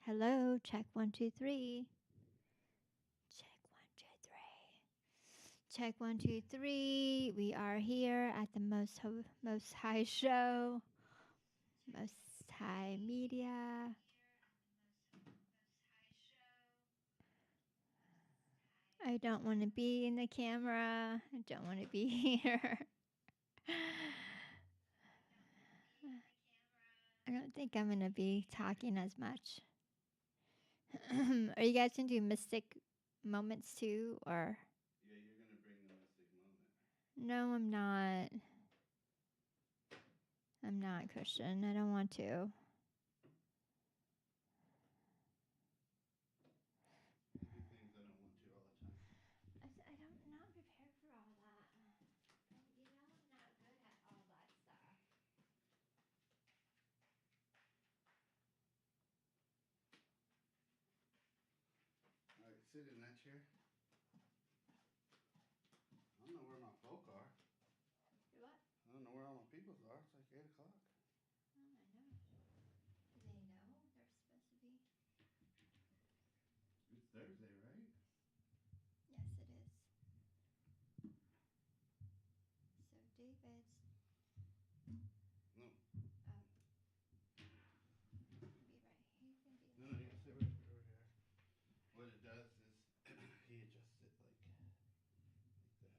Hello, check 1, 2, 3. Check 1, 2, 3. Check 1, 2, 3. We are here at the Most High Show, Most High Media. I don't want to be in the camera. I don't want to be here. I don't think I'm going to be talking as much. Are you guys going to do mystic moments too, or? Yeah, you're going to bring the mystic moment. No, I'm not. I'm not, Christian. I don't want to. You do things I don't want to all the time. I don't not prepared for all that. You know I'm not good at all that stuff. All right, sit in that chair. I don't know where my folk are. Do what? I don't know where all my peoples are. It's like 8 o'clock. Oh, I know. Do they know they're supposed to be? It's Thursday, right? Yes, it is. So David's. No. Oh. Be right. He's gonna be. No, you can sit right over here. What it does is he adjusts it like that. Okay.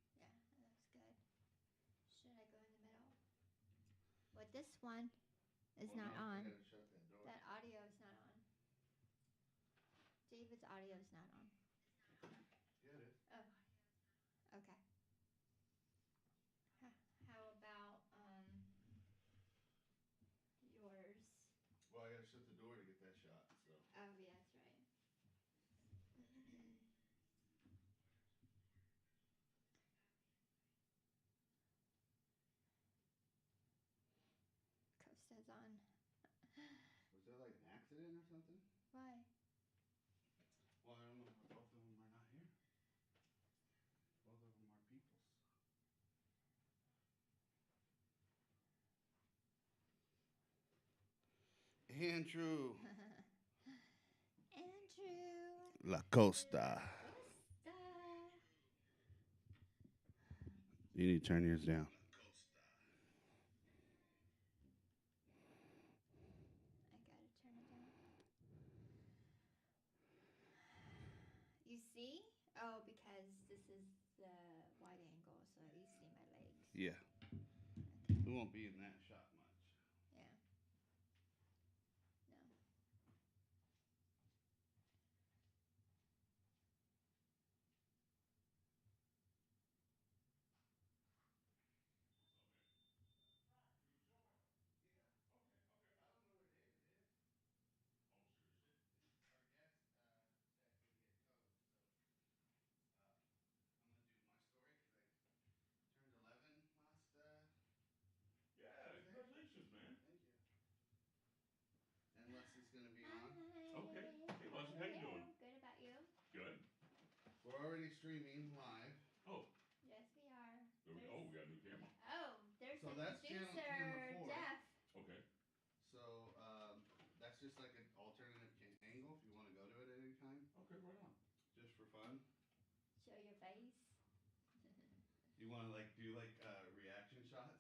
Yeah, that looks good. Should I go in the middle? What this one is not I on. gotta shut that door. That audio is not on. David's audio is not on. Yeah, it is. Oh. Okay. How about yours? Well, I gotta shut the door to get that shot, so. Oh, yeah, that's right. Costa's on. Was there like an accident or something? Why? Well, I don't know why both of them are not here. Both of them are peoples. Andrew. Andrew. La Costa. Costa. You need to turn yours down. I gotta turn it down. You see? Oh, because this is the wide angle, so you see my legs. Yeah. Okay. We won't be in that shot much. Yeah. No. Our guest said he would get code, so I'm gonna do my story because I turned 11 last. Yeah, Tuesday. congratulations, man. Thank you. And Leslie's gonna be on. Hi. Okay. Hey, Leslie, how you doing? Good about you? Good. We're already streaming live. Oh, Yes, we are. we got a new camera. Oh, there's So the that's camera producer, 4. Jeff. Okay. So that's just like an alternative angle if you want to go to it at any time, Okay, right on. just for fun. Show your face. You want to like do like reaction shots?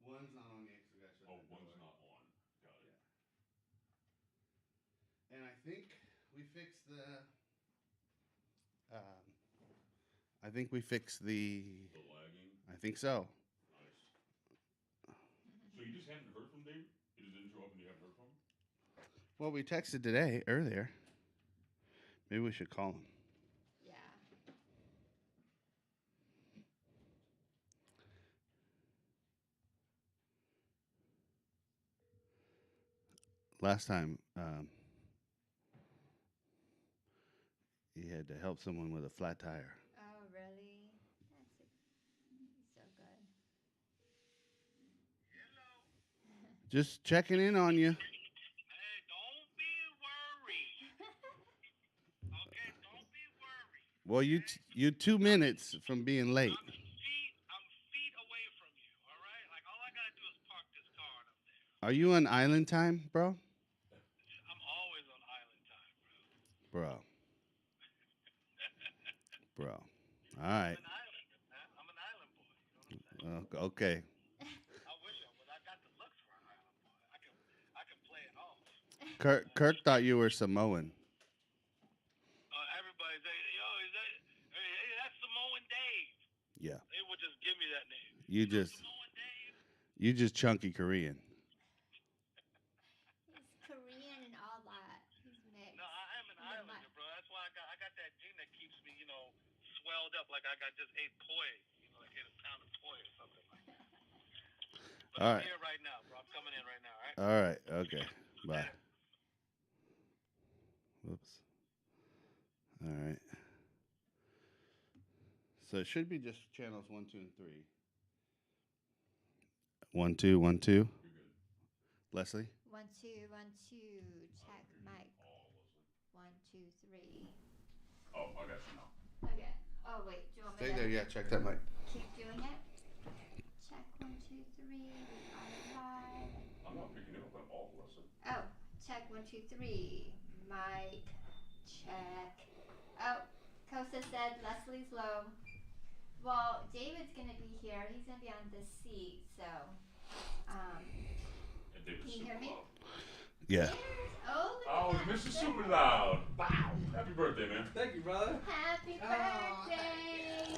One's not on yet because we gotta shut Oh, the door. one's not on. Got it. Yeah. And I think we fixed the. I think we fixed the. The lagging. I think so. Nice. So you just haven't heard from David? It just didn't show up and you haven't heard from him? Well, we texted today earlier. Maybe we should call him. Yeah. Last time, he had to help someone with a flat tire. Oh, really? He's so good. Just checking in on you. Hey, don't be worried. Okay, don't be worried. Well, you 2 minutes from being late. I'm feet away from you. All right. Like all I gotta do is park this car and I'm there. Are you on island time, bro? I'm always on island time, Bro, bro. All I'm right. an islander, man. I'm an island boy. You know what I'm saying? Okay. I wish I was. I got the looks for an island boy. I can play it off. Kirk thought you were Samoan. Everybody's like, yo, hey, that's Samoan Dave. Yeah. They would just give me that name. You just Samoan Dave. you just chunky Korean. He's Korean and all that. He's mixed. No, I am an Yeah, islander, bro. That's why I got that gene that keeps me, swelled up like I got just ate poi. Like ate a pound of poi or something like that. But All I'm right. here right now, bro. I'm coming in right now, all right? All right. Okay. Bye. Whoops. All right. So it should be just channels 1, 2, and 3. 1, 2, 1, 2. You're good. Leslie. 1, 2, 1, 2. Check mic. Oh, Leslie. 1, 2, 3. Oh, I got you now. Okay. Oh wait. Do you want me Stay to there. Yeah. Check that mic. keep doing it? Check 1, 2, 3. We are live. I'm not picking it up at all, Leslie. Oh, check 1, 2, 3. Mic check. Oh, Kosa said Leslie's low. Well, David's gonna be here. He's gonna be on this seat, so And David's Can you hear super me? loud. Yeah. Oh, look Oh, at that. Mr. Super Loud. Wow. Happy birthday, man. Thank you, brother. Happy birthday!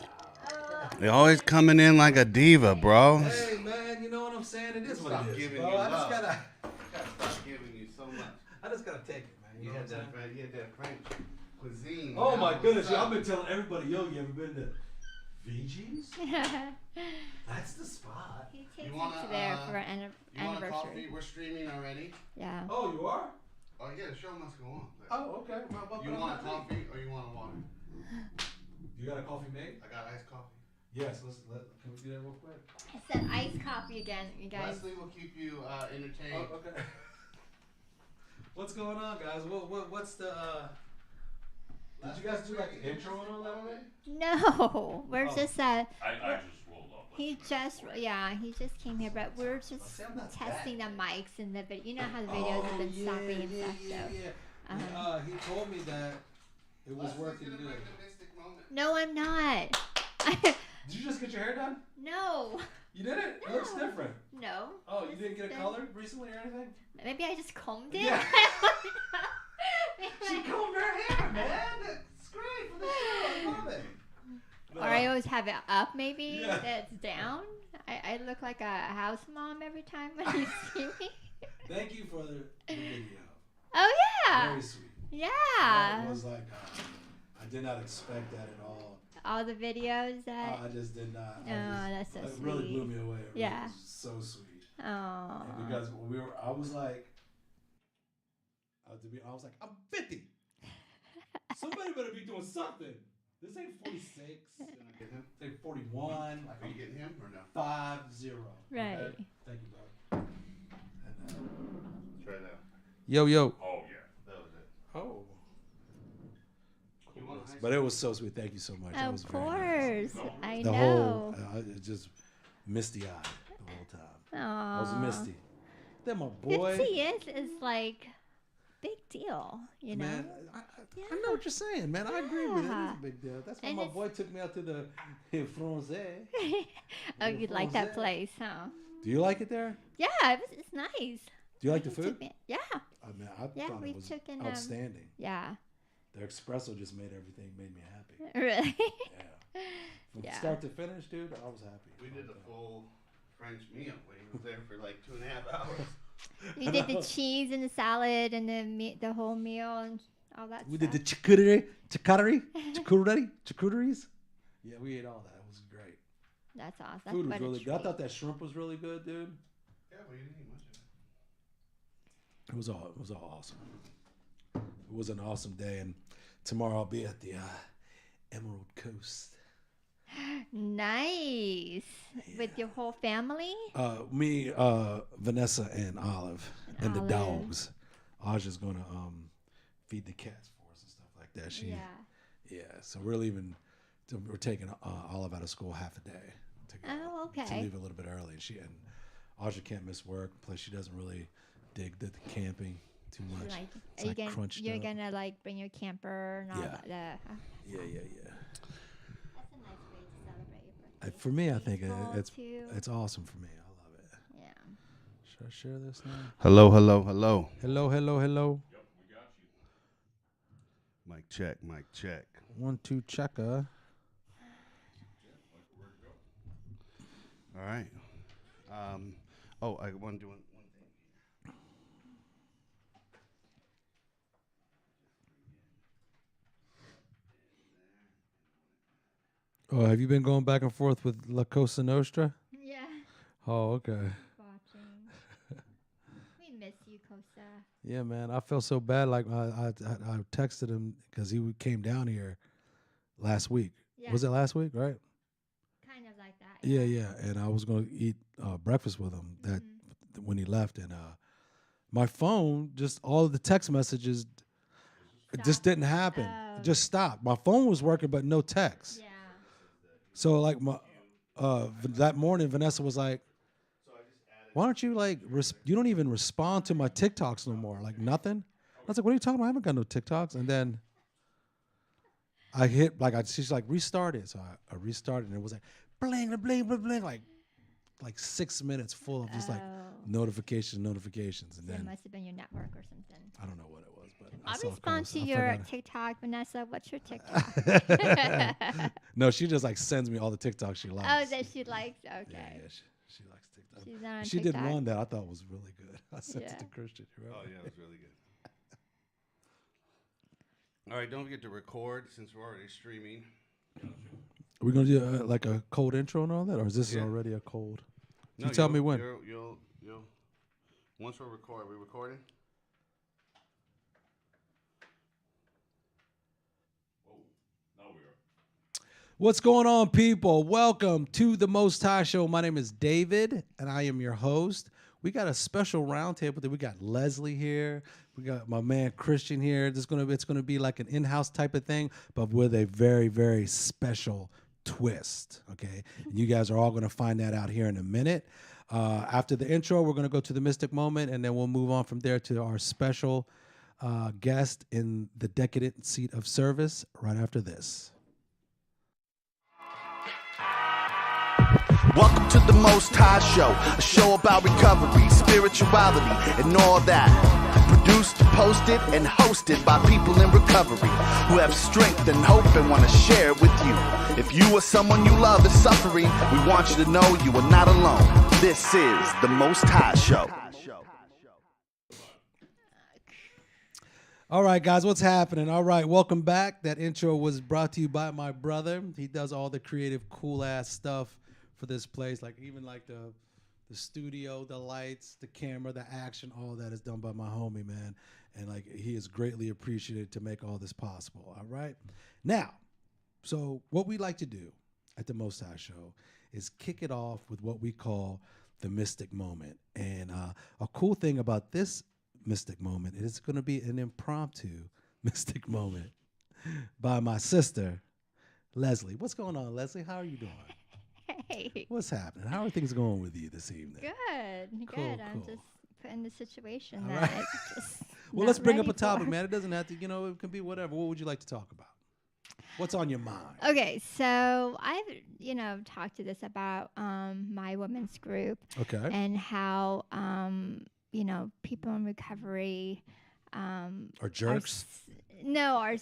Oh, You're always coming in like a diva, bro. Hey, man, you know what I'm saying? It is what Stop it is, giving bro. you I just love. gotta Stop giving you so much. take it, man. You had that French cuisine. Oh Now my what's goodness, yo, up? I've been telling everybody, yo, you ever been to VG's? That's the spot. he takes You wanna, me to there for an You want a coffee? anniversary. We're streaming already. Yeah. Oh, you are? Oh yeah, the show must go on. Oh, okay. Well, You want a coffee or you want a water? You got a coffee made? I got iced coffee. Yes. Can we do that real quick? I said iced coffee again, you guys. Leslie will keep you entertained. Oh, okay. What's going on, guys? What's the? Did you guys do like the intro and all that already? No, we're Oh. just I just rolled up. he just came here, but we're just See, I'm not testing the that mics and the video. You know how the videos have been stopping and stuff. So He told me that it was working good. The mystic moment. no, I'm not. Did you just get your hair done? No, You did it? It looks No. different. no. Oh, you This didn't is get it good. colored recently or anything? Maybe I just combed it. Yeah. She combed her hair, man. That's great for the show. I love it. Or I always have it up, maybe Yeah. that's down. I look like a house mom every time when you see me. Thank you for the video. Oh yeah, Very sweet. yeah. That was like, I did not expect that at all. All the videos that. I just did not. That's so It really blew sweet. me away. It Yeah. was so sweet. Oh. And because I was like, I was like, I'm 50. Somebody better be doing something. This ain't 46. Get him? It's like 41. Are you getting him or no? 50. Right. Okay? Thank you, bro. And, Try that. yo. Oh, yeah. That was it. Oh. You want ice But it was so sweet. Thank you so much. That Of was very nice. course, I The know. whole, it just misty eyed the whole time. Aw. I was misty. Then my boy. 50 is like big deal, you know. Man, I know what you're saying, man. I agree with it. It's Yeah. a big deal. That's why And my it's- boy took me out to the Francais. Oh, you like that Francais. place, huh? Do you like it there? Yeah, it's nice. Do you like the He food? took me- yeah, I mean, I Yeah, thought we it was took in, outstanding. yeah. Their espresso just made me happy. Really? Yeah. From Yeah. start to finish, dude, I was happy. We did a full French meal. We was there for like 2.5 hours. We did the cheese and the salad and the whole meal and all that We stuff. did the charcuteries. Yeah, we ate all that. It was great. That's awesome. Food was What a really good. I treat. thought that shrimp was really good, dude. Yeah, we didn't eat much of it. It was all awesome. It was an awesome day, and tomorrow I'll be at the Emerald Coast. Nice. With your whole family? Me, Vanessa, and Olive, and the Olive. dogs. Aja's gonna feed the cats for us and stuff like that. Yeah, so we're leaving. We're taking Olive out of school half a day to go, Oh, to okay. leave a little bit early. And Audrey can't miss work. Plus, she doesn't really dig the camping too much. Like, It's like crunched you're up. gonna like bring your camper and all Yeah. that. Yeah. That's a nice way to celebrate your birthday. For me, I think Peaceful, it's too. it's awesome for me. I love it. Yeah. Should I share this now? Hello. Hello. Yep, we got you. Mic check. Mic check. 1, 2, checker. All right. I want to do one thing. Oh, have you been going back and forth with La Cosa Nostra? Yeah. Oh, okay. Watching. We miss you, Costa. Yeah, man. I felt so bad. Like I texted him because he came down here last week. Yeah. Was it last week? Right. Kind of like that. Yeah. And I was going to eat breakfast with him that when he left, and my phone, just all of the text messages, it just Stopped. didn't happen. Oh. It just stopped. My phone was working, but no text. Yeah. So like that morning, Vanessa was like, "Why don't you like you don't even respond to my TikToks no more? Like nothing." I was like, "What are you talking about? I haven't got no TikToks." And then I hit she's like, "Restart it." So I restarted, and it was like bling bling bling bling, like 6 minutes full of just like notifications, and So then it must have been your network or something. I don't know what it was, but I I'll saw a respond post. to I your forgot. TikTok, Vanessa. What's your TikTok? No, she just like sends me all the TikToks she likes. Oh, that she likes. Okay. Yeah, she likes TikTok. She's not on She TikTok. did one that I thought was really good. I sent Yeah. it to Christian. You Oh remember? yeah, it was really good. All right, don't forget to record since we're already streaming. Are we gonna do like a cold intro and all that, or is this Yeah. already a cold? No, You tell me when. You'll once we're recording. Are we recording? Whoa, now we are. What's going on, people? Welcome to the Most High Show. My name is David, and I am your host. We got a special roundtable that we got Leslie here. We got my man Christian here. It's gonna be like an in-house type of thing, but with a very, very special twist. Okay, and you guys are all gonna find that out here in a minute. After the intro, we're gonna go to the Mystic Moment, and then we'll move on from there to our special guest in the decadent seat of service right after this. Welcome to the Most High Show, a show about recovery, spirituality, and all that. Produced, posted, and hosted by people in recovery who have strength and hope and want to share it with you. If you or someone you love is suffering, we want you to know you are not alone. This is the Most High Show. All right, guys, what's happening? All right, welcome back. That intro was brought to you by my brother. He does all the creative, cool-ass stuff for this place, like even like the studio, the lights, the camera, the action, all that is done by my homie, man. And like he is greatly appreciated to make all this possible. All right. Now, so what we like to do at the Most High Show is kick it off with what we call the Mystic Moment. And a cool thing about this Mystic Moment is it's going to be an impromptu Mystic Moment by my sister, Leslie. What's going on, Leslie? How are you doing? Hey. What's happening? How are things going with you this evening? Good. Cool, Good. I'm cool. just put in the situation All that right. just Well, not let's bring up ready a topic, for. man. It doesn't have to, it can be whatever. What would you like to talk about? What's on your mind? Okay, so I've talked to this about my women's group Okay. and how people in recovery Or jerks? are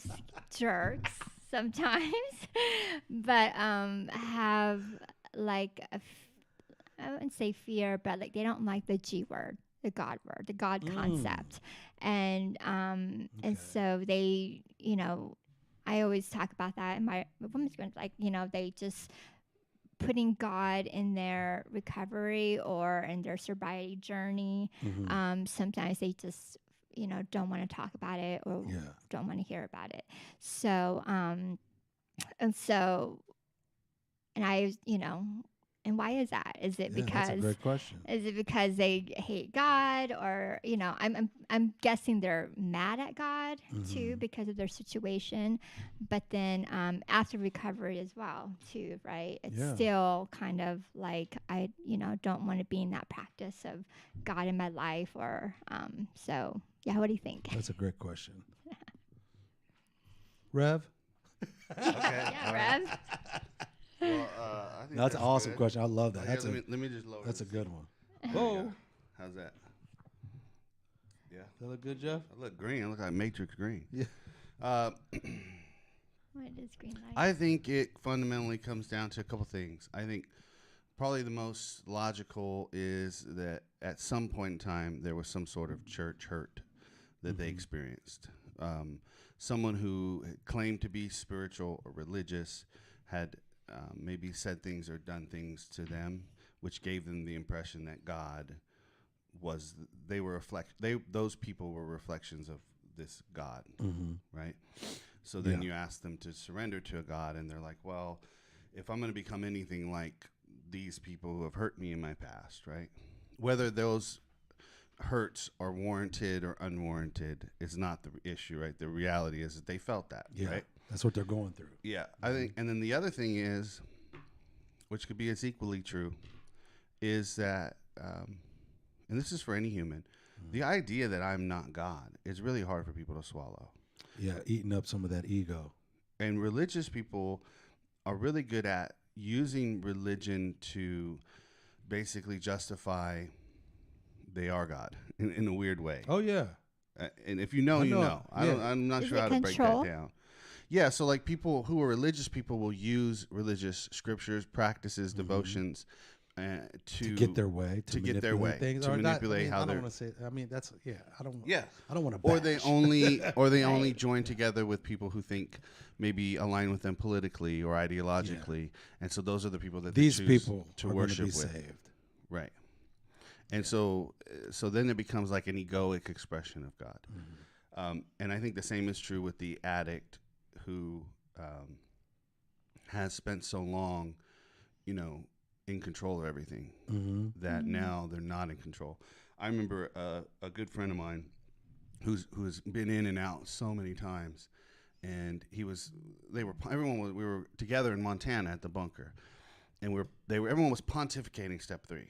jerks sometimes, but have like I wouldn't say fear, but like they don't like the G word, the God word, the God concept, and so they, I always talk about that in my women's group, like they just putting God in their recovery or in their sobriety journey. Sometimes they just don't want to talk about it or don't want to hear about it. So and I And why is that? Is it Yeah, that's a because great question. is it because they hate God, or I'm guessing they're mad at God too Mhm. because of their situation, but then after recovery as well too, right? It's Yeah. still kind of like I don't want to be in that practice of God in my life, or so yeah. What do you think? That's a great question. Rev? Yeah, Rev. Well, I think That's an awesome good. question. I love that. Oh, here, That's let me just lower. that's a this. good one. There we Whoa. go. How's that? Yeah. That look good, Jeff? I look green. I look like Matrix green. Yeah. What is green light? I think it fundamentally comes down to a couple things. I think probably the most logical is that at some point in time there was some sort of church hurt that they experienced. Someone who claimed to be spiritual or religious had maybe said things or done things to them, which gave them the impression that God was. Those people were reflections of this God, right? So then you ask them to surrender to a God, and they're like, well, if I'm going to become anything like these people who have hurt me in my past, right? Whether those hurts are warranted or unwarranted is not the issue, right? The reality is that they felt that, Yeah. right? That's what they're going through. Yeah, I think, and then the other thing is, which could be as equally true, is that, and this is for any human, the idea that I'm not God is really hard for people to swallow. Yeah, eating up some of that ego. And religious people are really good at using religion to basically justify they are God in a weird way. Oh yeah. And if you know, I you know. know. Yeah. I'm not Is sure it how to break control? that down. Yeah, so like people who are religious people will use religious scriptures, practices, devotions To get their way, to get their way, things, to or not, manipulate how I they're. don't want to say. I mean, that's I don't. Yeah. I don't want to. Or they only only Right. join together with people who think maybe align with them politically or ideologically, and so those are the people that These they choose people to are worship going to be with, saved. right? And so then it becomes like an egoic expression of God, and I think the same is true with the addict who has spent so long, in control of everything that now they're not in control. I remember a good friend of mine who's been in and out so many times, and we were together in Montana at the bunker, and everyone was pontificating step 3,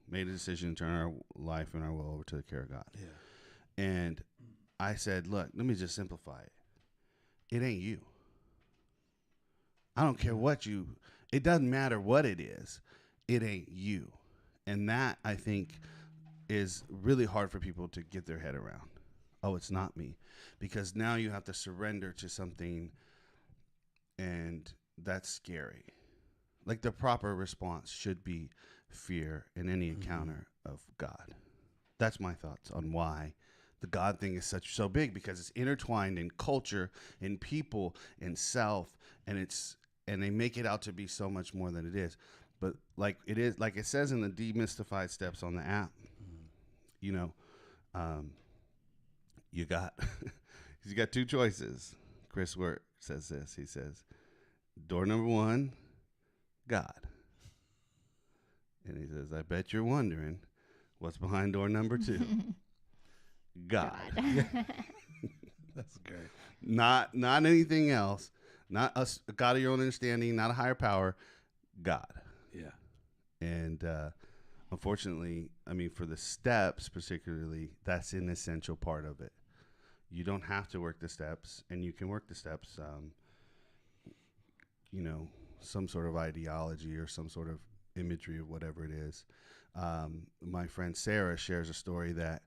made a decision to turn our life and our will over to the care of God. Yeah. And I said, look, let me just simplify it. It ain't you. I don't care it doesn't matter what it is. It ain't you. And that, I think, is really hard for people to get their head around. Oh, it's not me. Because now you have to surrender to something, and that's scary. Like the proper response should be fear in any encounter of God. That's my thoughts on why the God thing is so big, because it's intertwined in culture, in people, in self, and they make it out to be so much more than it is. But like it says in the demystified steps on the app, you got you got 2 choices. Chris Wirt says this. He says, door number 1, God. And he says, I bet you're wondering what's behind door number 2. God. That's great. Not anything else. Not a God of your own understanding, not a higher power. God. Yeah. And unfortunately, I mean, for the steps particularly, that's an essential part of it. You don't have to work the steps, and you can work the steps, some sort of ideology or some sort of imagery of whatever it is. My friend Sarah shares a story that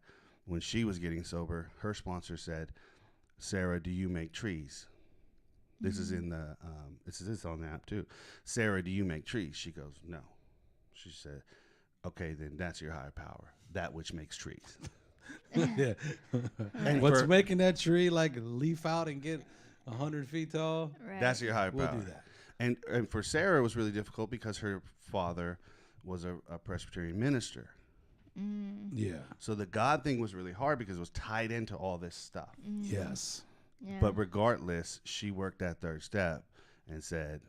when she was getting sober, her sponsor said, Sarah, do you make trees? This is in the, this is on the app too. Sarah, do you make trees? She goes, no. She said, okay, then that's your higher power, that which makes trees. Yeah. And What's for- making that tree like leaf out and get 100 feet tall? Right. That's your higher We'll power. do that. And for Sarah, it was really difficult because her father was a Presbyterian minister. Yeah. So the God thing was really hard because it was tied into all this stuff. Yes. Yeah. But regardless, she worked that third step and said,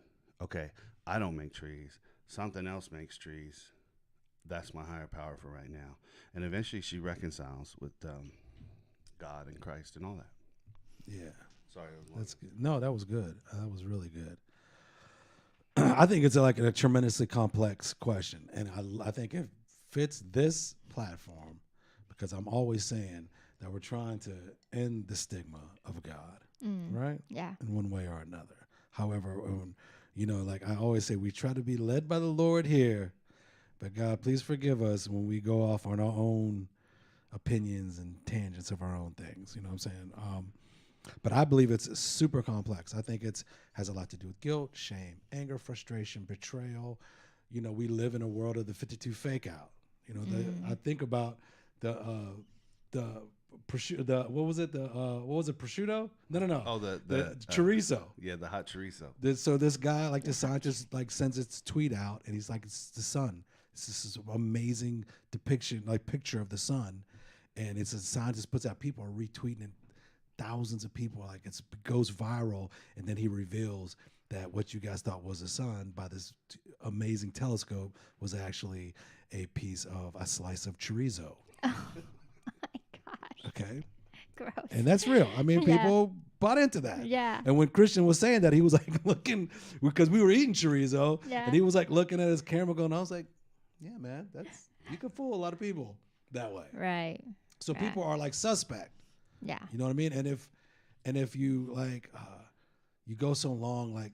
okay, I don't make trees, something else makes trees. That's my higher power for right now. And eventually she reconciles with God and Christ and all that. Yeah. Sorry. That's good. No, that was good. That was really good. I think it's like a tremendously complex question. And I think it fits this platform because I'm always saying that we're trying to end the stigma of God, right? Yeah. In one way or another. However, like I always say, we try to be led by the Lord here, but God, please forgive us when we go off on our own opinions and tangents of our own things. You know what I'm saying? But I believe it's super complex. I think has a lot to do with guilt, shame, anger, frustration, betrayal. We live in a world of the 52 fake out. I think about the what was it? What was it? Prosciutto? No. Oh, the chorizo. Yeah, the hot chorizo. So this guy, like the scientist, like sends its tweet out, and he's like, "It's the sun. It's this amazing depiction, like picture of the sun." And it's a scientist puts out, people are retweeting it, thousands of people, like it goes viral, and then he reveals that what you guys thought was the sun by this amazing telescope was actually a slice of chorizo. Oh my gosh. Okay. Gross. And that's real. I mean, Yeah. people bought into that. Yeah. And when Christian was saying that, he was like looking, because we were eating chorizo, Yeah. and he was like looking at his camera going, I was like, yeah, man, you can fool a lot of people that way. Right. So Right. people are like suspect. Yeah. You know what I mean? And if you like, you go so long, like,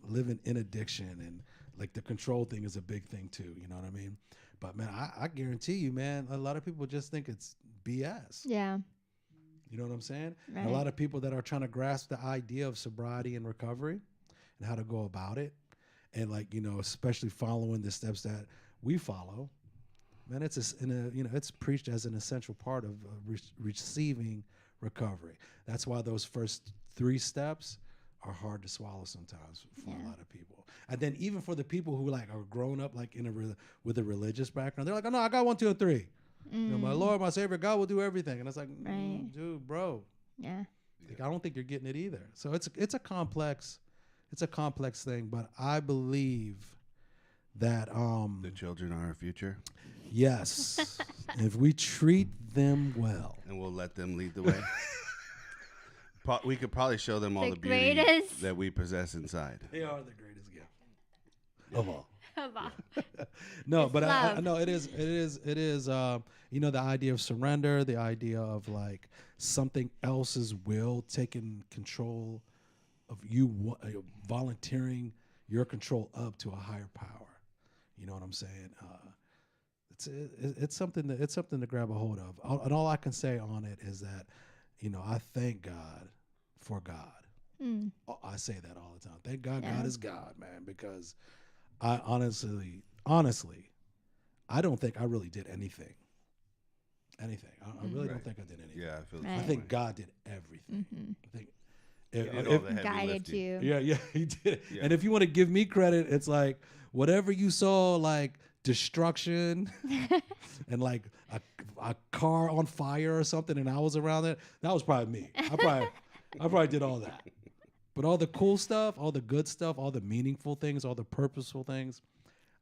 living in addiction, and like the control thing is a big thing too. You know what I mean? But man, I guarantee you, man, a lot of people just think it's BS. Yeah. You know what I'm saying? Right. And a lot of people that are trying to grasp the idea of sobriety and recovery and how to go about it, and like, especially following the steps that we follow, man, it's preached as an essential part of receiving recovery. That's why those first 3 steps are hard to swallow sometimes for a lot of people. And then even for the people who like are grown up like with a religious background, they're like, oh no, I got 1, 2, and 3. My Lord, my Savior, God will do everything. And it's like, Right. dude, bro, Yeah. like, I don't think you're getting it either. So it's a complex thing. But I believe that The children are our future, yes, if we treat them well, and we'll let them lead the way. We could probably show them all The the beauty greatest- that we possess inside. they are the greatest gift of all. Wow. No, It's but I love. no, it is. The idea of surrender, the idea of like something else's will taking control of you, volunteering your control up to a higher power. You know what I'm saying? It's something to grab a hold of. And all I can say on it is that, I thank God for God. I say that all the time. Thank God, Yeah. God is God, man, because I honestly, I don't think I really did anything. I really don't Right. think I did anything. Yeah, I feel. the Right. I same think way. God did everything. I think He did if- all the heavy Guided lifting. you. yeah, he did. Yeah. And if you want to give me credit, it's like whatever you saw, like destruction and like a car on fire or something, and I was around it. That was probably me. I probably did all that. But all the cool stuff, all the good stuff, all the meaningful things, all the purposeful things,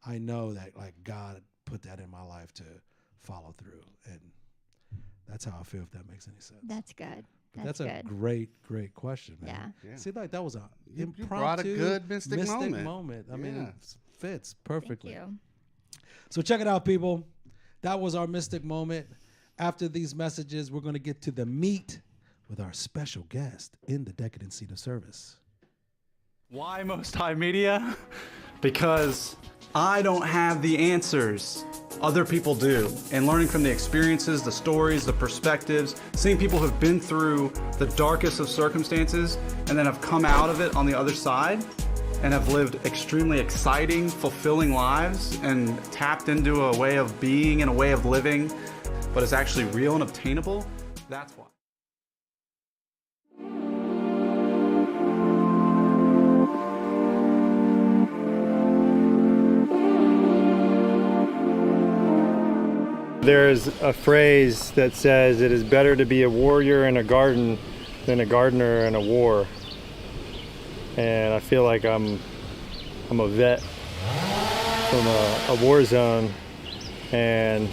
I know that like God put that in my life to follow through, and that's how I feel. If that makes any sense. That's good. But That's a good. great question, man. Yeah. Yeah. See, like that was a You impromptu brought a good mystic moment. I mean, Yeah. it fits Thank perfectly. you. So check it out, people. That was our mystic moment. After these messages, we're going to get to the meat with our special guest in the decadent seat of service. Why Most High Media? Because I don't have the answers. Other people do. And learning from the experiences, the stories, the perspectives, seeing people who've been through the darkest of circumstances and then have come out of it on the other side and have lived extremely exciting, fulfilling lives and tapped into a way of being and a way of living, but is actually real and obtainable, that's why. There's a phrase that says it is better to be a warrior in a garden than a gardener in a war. And I feel like I'm a vet from a war zone, and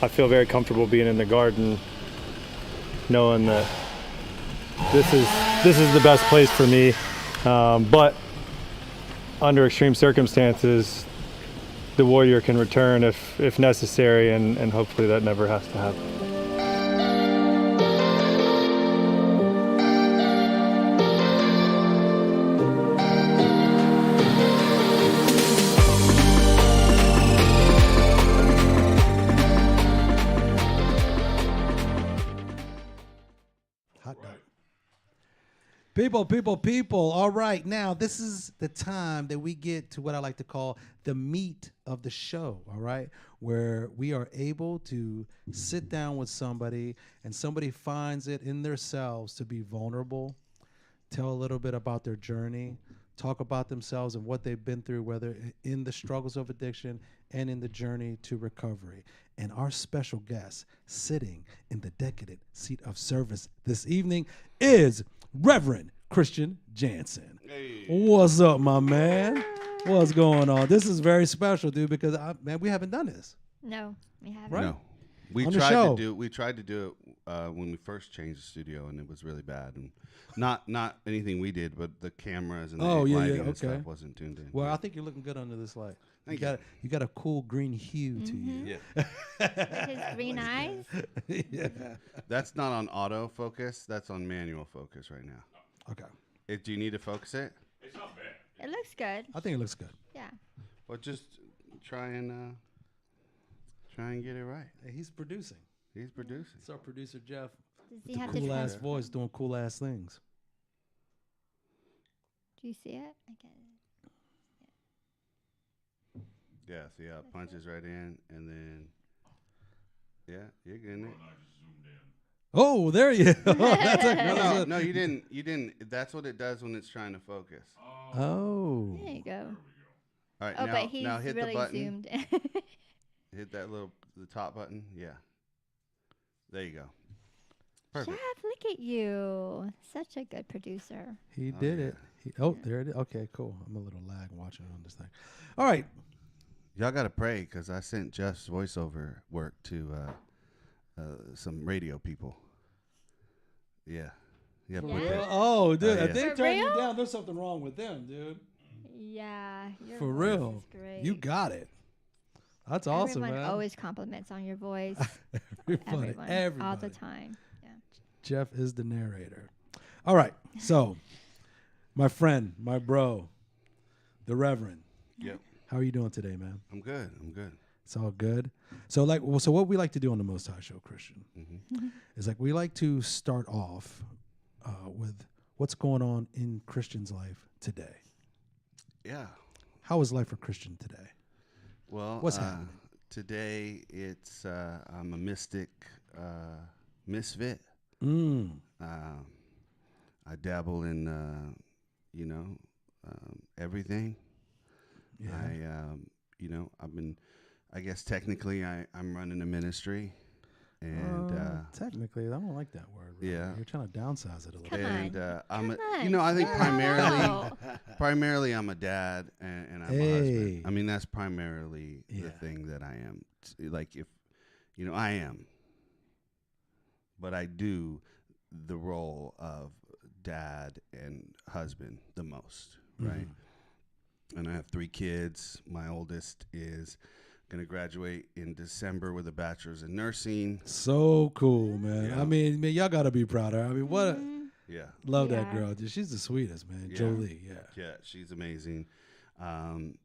I feel very comfortable being in the garden, knowing that this is the best place for me. But under extreme circumstances, the warrior can return if necessary, and hopefully that never has to happen. Hot dog. People. All right. Now, this is the time that we get to what I like to call the meat of the show. All right. Where we are able to sit down with somebody and somebody finds it in themselves to be vulnerable, tell a little bit about their journey, talk about themselves and what they've been through, whether in the struggles of addiction and in the journey to recovery. And our special guest sitting in the decadent seat of service this evening is Reverend Christian Jansen. Hey. What's up, my man? What's going on? This is very special, dude, because man, we haven't done this. No, we haven't. Right. No, we On the tried show. to do. We tried to do it when we first changed the studio, and it was really bad. And not anything we did, but the cameras and the Oh, yeah, lighting yeah, and okay. stuff wasn't tuned in. Well, yeah. I think you're looking good under this light. Thank You got a cool green hue to you. Yeah. His green eyes. Yeah. That's not on autofocus. That's on manual focus right now. Okay. Do you need to focus it? It's not bad. It looks good. I think it looks good. Yeah. Well, just try and get it right. Hey, he's producing. He's producing. It's our producer Jeff. Does he have to Cool try? ass voice doing cool ass things. Do you see it? I get it. Yeah. See how it punches right in, and then yeah, you're getting it. And I just zoomed in. Oh, there you go. That's No, a, no, you didn't. You didn't. That's what it does when it's trying to focus. oh. There you go. All right, Oh, now, but he's now hit really the button. zoomed in. Hit that the top button. Yeah. There you go. Jeff, Perfect. look at you. Such a good producer. He Oh, did yeah. it. There it is. Okay, cool. I'm a little lag watching on this thing. All right. Y'all gotta pray because I sent Jeff's voiceover work to some radio people. Yeah. Yeah. Put Yeah? that. Oh, dude. yeah. If they For turn you real? down, there's something wrong with them, dude. Yeah. Your For voice real. is great. You got it. That's awesome, Everyone man. always compliments on your voice. Everybody. Everyone. Everybody. All the time. Yeah. Jeff is the narrator. All right. So, my friend, my bro, the Reverend. Yep. How are you doing today, man? I'm good. I'm good. It's all good. So, so what we like to do on the Most High Show, Christian, is like we like to start off with what's going on in Christian's life today. Yeah. How is life for Christian today? Well, What's happening? Today it's I'm a mystic misfit. Mm. I dabble in everything. Yeah. I guess technically I'm running a ministry, and technically, I don't like that word. Really. yeah. You're trying to downsize it a little Come bit. on. I'm Come on, I think no. primarily I'm a dad and I'm a Hey. husband. I mean that's primarily the Yeah. thing that I am. Like if I am, but I do the role of dad and husband the most, right? And I have 3 kids. My oldest is going to graduate in December with a bachelor's in nursing. So cool, man. Yeah. I mean, man, y'all gotta be proud of her. I mean, what? Yeah. Love that Yeah. girl. Dude, she's the sweetest, man. Yeah. Jolie, yeah. Yeah, she's amazing. And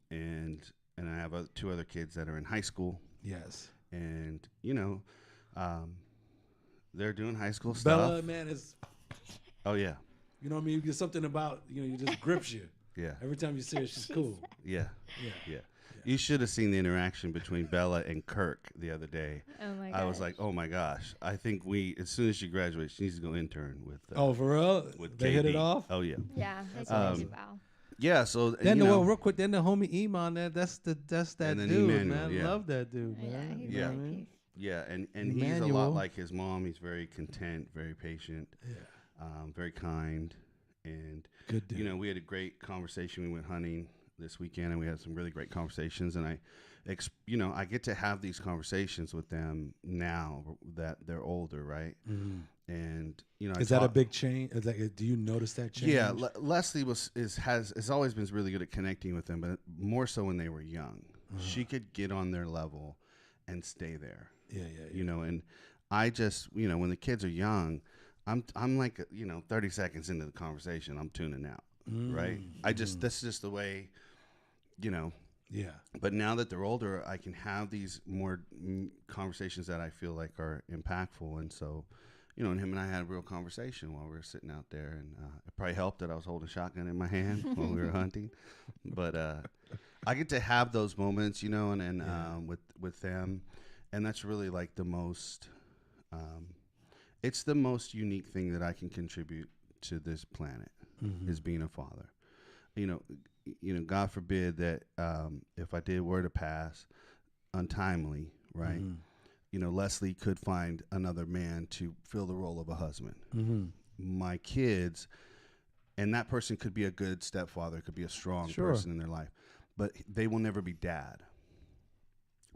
I have 2 other kids that are in high school, Yes. and they're doing high school Bella, stuff. man, is, Oh yeah, you know what I mean? There's something about, you just grips you. yeah, Every time you see her, she's cool. yeah, Yeah. yeah. You should have seen the interaction between Bella and Kirk the other day. Oh my god. I was like, oh my gosh, I think as soon as she graduates, she needs to go intern with. Oh, for real? with They hit it KB. off? Oh yeah, Yeah, that's awesome. really wow. yeah. So Then you know, real quick, then the homie Iman, that's that And then dude, Emmanuel, man. yeah. Love that dude, Yeah, man. he's You know Yeah. what I really mean? cute. yeah, and he's a Emmanuel. lot like his mom. He's very content, very patient, Yeah. very kind, and Good dude. we had a great conversation. We went hunting this weekend, and we had some really great conversations. And I get to have these conversations with them now that they're older, right? Mm-hmm. And is that a big change? Do you notice that change? Yeah, Leslie has always been really good at connecting with them, but more so when they were young. She could get on their level and stay there. Yeah. And I just, when the kids are young, I'm like, 30 seconds into the conversation, I'm tuning out, right? That's just the way, Yeah. But now that they're older, I can have these more conversations that I feel like are impactful. And so, and him and I had a real conversation while we were sitting out there. And it probably helped that I was holding a shotgun in my hand while we were hunting. But I get to have those moments, and with them. And that's really like the most, it's the most unique thing that I can contribute to this planet is being a father. God forbid that if I were to pass untimely, right? Leslie could find another man to fill the role of a husband. My kids, and that person could be a good stepfather, could be a strong person in their life, but they will never be dad.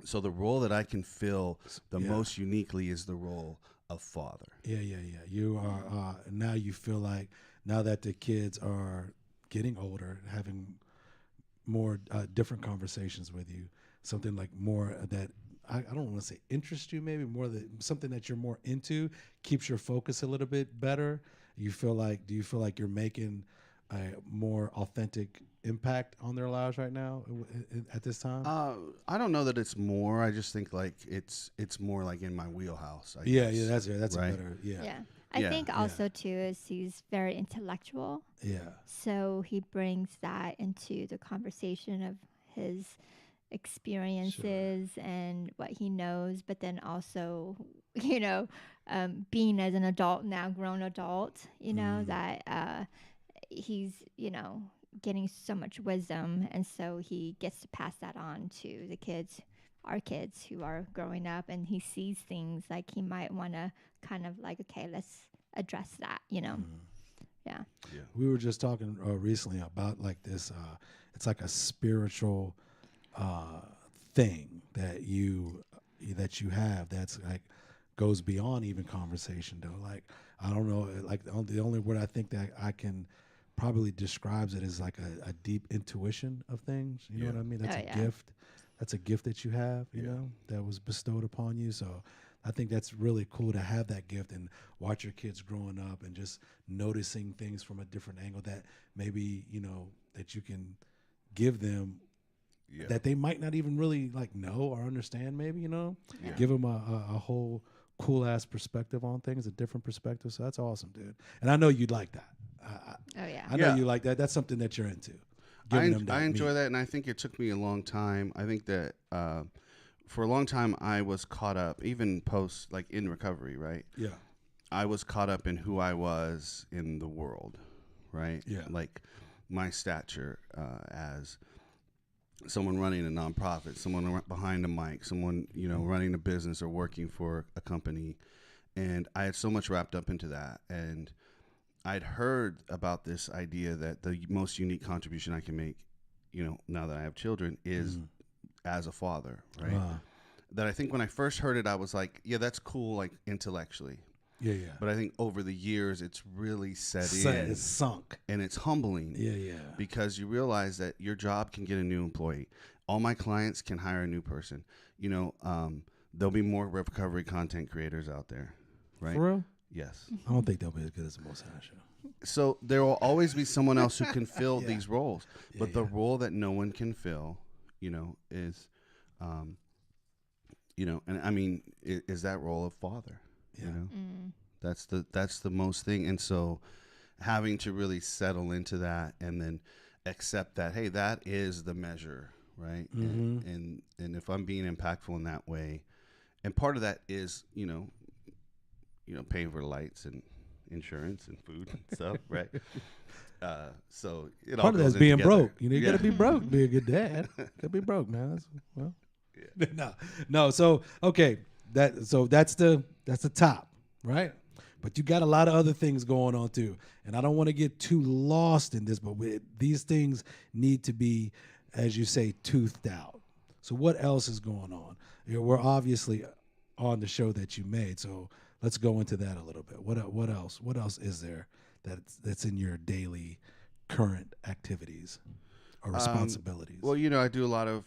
So the role that I can fill the most uniquely is the role of father. Yeah. You are now. You feel like now that the kids are getting older, having more different conversations with you, something like more that I don't want to say interest you, maybe more that something that you're more into, keeps your focus a little bit better. Do you feel like you're making a more authentic impact on their lives right now at this time? I don't know that it's more. I just think like it's more like in my wheelhouse. I guess. That's right? a better. Yeah. I think also too is he's very intellectual. Yeah. So he brings that into the conversation of his experiences and what he knows, but then also, being as an adult now, grown adult, that he's, getting so much wisdom, and so he gets to pass that on to the kids, our kids who are growing up, and he sees things like he might want to kind of like, okay, let's address that, Yeah. We were just talking recently about like this. It's like a spiritual thing that you have that's like goes beyond even conversation though. Like I don't know, like the only word I think that I can probably describes it as like a deep intuition of things. You know what I mean? That's a gift. That's a gift that you have, you know, that was bestowed upon you. So I think that's really cool to have that gift and watch your kids growing up and just noticing things from a different angle that maybe, that you can give them that they might not even really like know or understand maybe, give them a whole cool ass perspective on things, a different perspective. So that's awesome, dude. And I know you'd like that. I know you like that. That's something that you're into. I enjoy that, and I think it took me a long time. I think that for a long time I was caught up, even post, like in recovery, right? Yeah. I was caught up in who I was in the world, right? Yeah. Like my stature as someone running a nonprofit, someone behind a mic, someone, running a business or working for a company. And I had so much wrapped up into that. And I'd heard about this idea that the most unique contribution I can make, now that I have children, is as a father, right? That I think when I first heard it, I was like, yeah, that's cool, like intellectually. Yeah. But I think over the years, it's really set in. It's sunk. And it's humbling. Yeah. Because you realize that your job can get a new employee. All my clients can hire a new person. There'll be more recovery content creators out there, right? For real? Yes. I don't think they'll be as good as the Most High Show. So there will always be someone else who can fill these roles. But the role that no one can fill, is, and I mean, is that role of father. That's the most thing. And so having to really settle into that and then accept that, hey, that is the measure, right? And if I'm being impactful in that way, and part of that is paying for lights and insurance and food and stuff, right? So it part all of that's goes being together. broke. You gotta be broke to be a good dad. Gotta be broke, man. No. So okay, that's the top, right? but you got a lot of other things going on too. And I don't want to get too lost in this, but these things need to be, as you say, toothed out. So what else is going on? We're obviously on the show that you made, so let's go into that a little bit. What else? What else is there that's in your daily current activities or responsibilities? Well, I do a lot of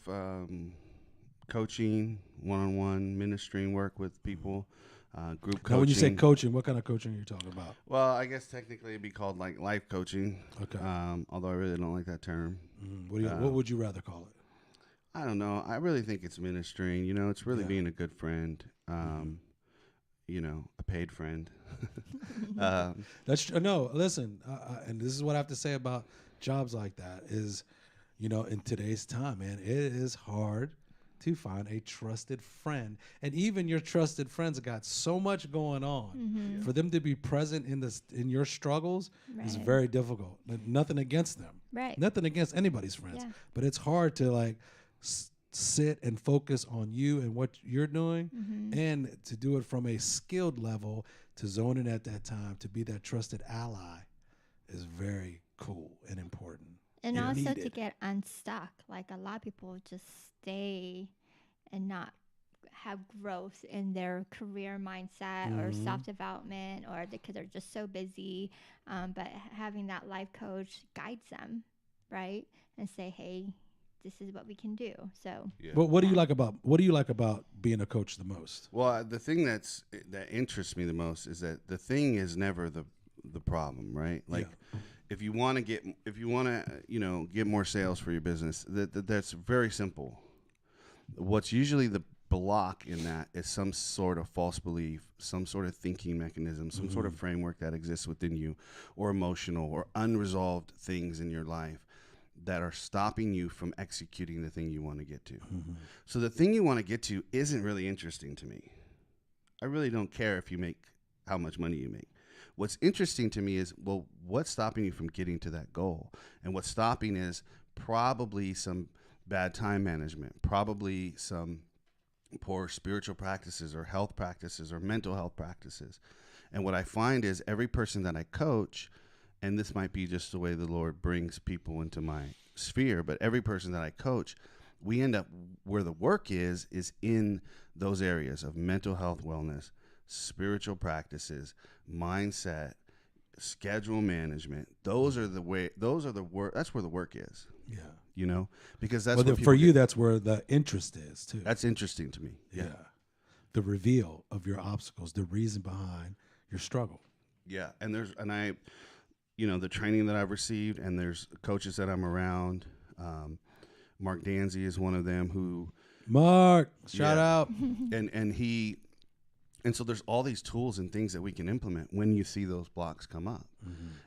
coaching, one-on-one ministering work with people, group coaching. Now, when you say coaching, what kind of coaching are you talking about? Well, I guess technically it'd be called like life coaching. Okay. Although I really don't like that term. What would you rather call it? I don't know. I really think it's ministering. It's really being a good friend. A paid friend. That's true. No, listen, and this is what I have to say about jobs like that is, in today's time, man, it is hard to find a trusted friend. And even your trusted friends got so much going on. For them to be present in your struggles is very difficult. Nothing against them. Right. Nothing against anybody's friends. Yeah. But it's hard to sit and focus on you and what you're doing, and to do it from a skilled level, to zone in at that time, to be that trusted ally is very cool and important. And They're also to needed. get unstuck. Like a lot of people just stay and not have growth in their career mindset or self-development, or because they're just so busy. But having that life coach guides them, right? And say, hey, this is what we can do. So Yeah. But what do you like about being a coach the most? Well, the thing that interests me the most is that the thing is never the problem, right? Like, if you want to get more sales for your business, that's very simple. What's usually the block in that is some sort of false belief, some sort of thinking mechanism, some sort of framework that exists within you, or emotional or unresolved things in your life that are stopping you from executing the thing you want to get to. So the thing you want to get to isn't really interesting to me. I really don't care if you make how much money you make. What's interesting to me is, well, what's stopping you from getting to that goal? And what's stopping is probably some bad time management, probably some poor spiritual practices or health practices or mental health practices. And what I find is every person that I coach, and this might be just the way the Lord brings people into my sphere, but every person that I coach, we end up where the work is in those areas of mental health, wellness, spiritual practices, mindset, schedule management. Those are the work. That's where the work is. Yeah. Because that's Well, what for people you, get. that's where the interest is too. That's interesting to me. Yeah. The reveal of your obstacles, the reason behind your struggle. Yeah. And I, the training that I've received, and there's coaches that I'm around. Mark Danzy is one of them who. Mark, shout out. And so there's all these tools and things that we can implement when you see those blocks come up.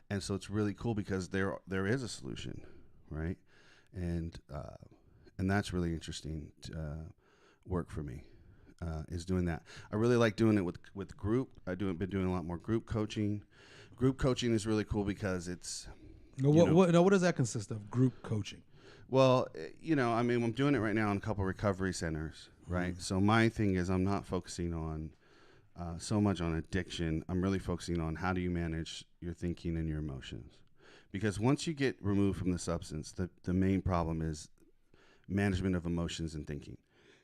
And so it's really cool because there is a solution, right? And that's really interesting work for me, is doing that. I really like doing it with group. Been doing a lot more group coaching. Group coaching is really cool because it's. What does that consist of? Group coaching. Well, I'm doing it right now in a couple recovery centers, right? So my thing is, I'm not focusing on so much on addiction. I'm really focusing on how do you manage your thinking and your emotions. Because once you get removed from the substance, the main problem is management of emotions and thinking.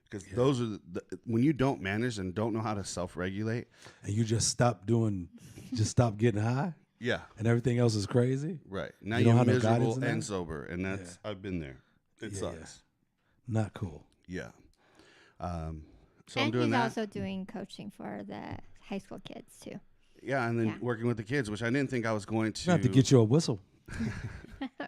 Because those are when you don't manage and don't know how to self-regulate. And you just stop getting high? Yeah. And everything else is crazy? Right. Now You don't you're have no guidance miserable in and that? sober. And that's, I've been there. It sucks. Not cool. Yeah. So I'm and doing he's that. also doing coaching for the high school kids too. Yeah, and then working with the kids, which I didn't think I was going to. I have to get you a whistle.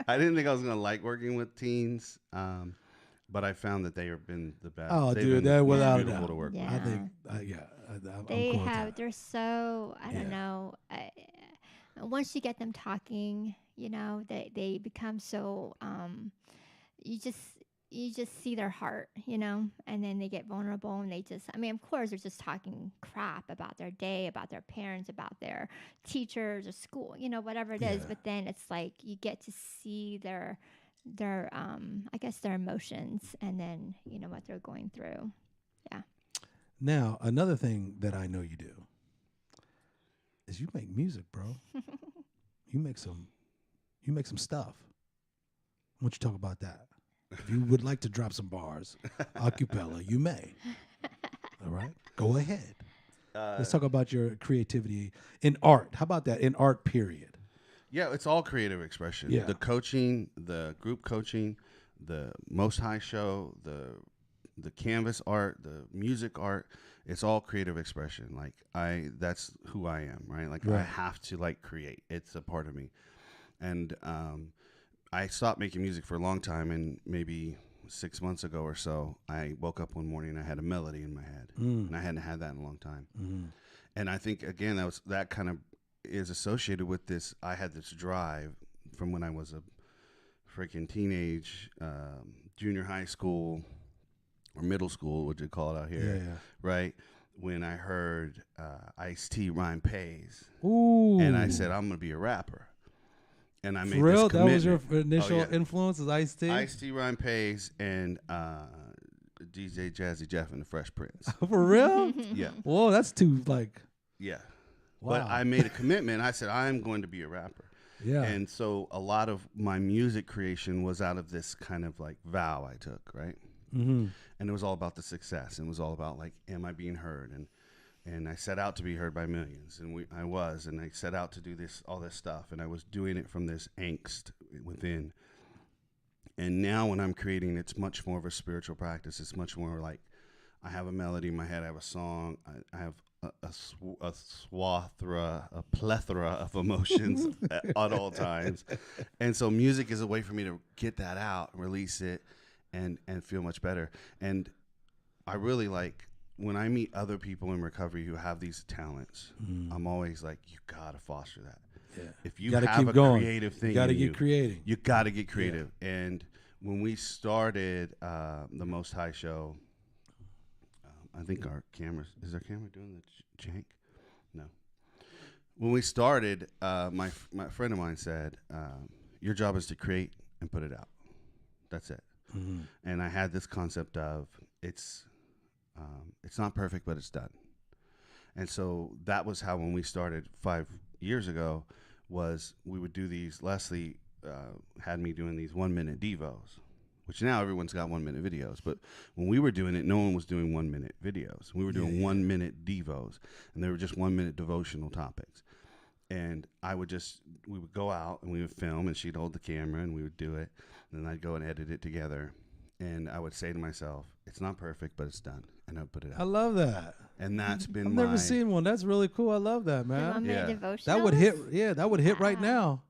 I didn't think I was going to like working with teens, but I found that they have been the best. Oh, They've dude, been they're without a beautiful doubt. to work Yeah. with. I think, I'm cool with that. They're so, I don't Yeah. know. Once you get them talking, they become so, you just see their heart, and then they get vulnerable and of course they're just talking crap about their day, about their parents, about their teachers or school, whatever it is. Yeah. But then it's like you get to see their I guess their emotions, and then what they're going through. Yeah. Now, another thing that I know you do is you make music, bro. you make some stuff. Why don't you talk about that? If you would like to drop some bars, a cappella, you may. All right, go ahead. Let's talk about your creativity in art. How about that? In art, period. Yeah, it's all creative expression. Yeah. The coaching, the group coaching, the Most High show, the canvas art, the music art, it's all creative expression. Like that's who I am, right? Like I have to like create. It's a part of me. And I stopped making music for a long time, and maybe 6 months ago or so, I woke up one morning and I had a melody in my head, and I hadn't had that in a long time. And I think again that kind of is associated with this. I had this drive from when I was a freaking teenage, junior high school or middle school, what you call it out here, right? When I heard Ice-T Rhyme Pays, and I said I'm gonna be a rapper. And I made this commitment. That was your initial influence, is Ice-T? Ice-T Rhyme Pays and DJ Jazzy Jeff and the Fresh Prince. For real? Yeah. Whoa, that's too like. Yeah. Wow. But I made a commitment. I said I'm going to be a rapper. Yeah. And so a lot of my music creation was out of this kind of like vow I took, right? Mm-hmm. And it was all about the success. And it was all about like, am I being heard? And I set out to be heard by millions, and I was, and I set out to do all this stuff, and I was doing it from this angst within. And now when I'm creating, it's much more of a spiritual practice. It's much more like I have a melody in my head, I have a song, I have a plethora of emotions at all times. And so music is a way for me to get that out, release it, and feel much better. And I really like, when I meet other people in recovery who have these talents, I'm always like, you gotta foster that. Yeah. If you gotta have keep a going. creative thing, You gotta in get you, creating. You gotta get creative. Yeah. And when we started the Most High show, I think our cameras, is our camera doing the jank? No. When we started, my friend of mine said, your job is to create and put it out. That's it. And I had this concept of it's not perfect, but it's done. And so that was how, when we started 5 years ago, was we would do these. Leslie had me doing these 1 minute devos, which now everyone's got 1 minute videos. But when we were doing it, no one was doing 1 minute videos. We were doing 1 minute devos, and they were just 1 minute devotional topics. And we would go out and we would film, and she'd hold the camera and we would do it. And then I'd go and edit it together. And I would say to myself, it's not perfect, but it's done. And I'd put it out. I love that. And that's been I've never seen one. That's really cool. I love that, The man. 1 minute Yeah. devotional. That would hit. Yeah, that would hit right now.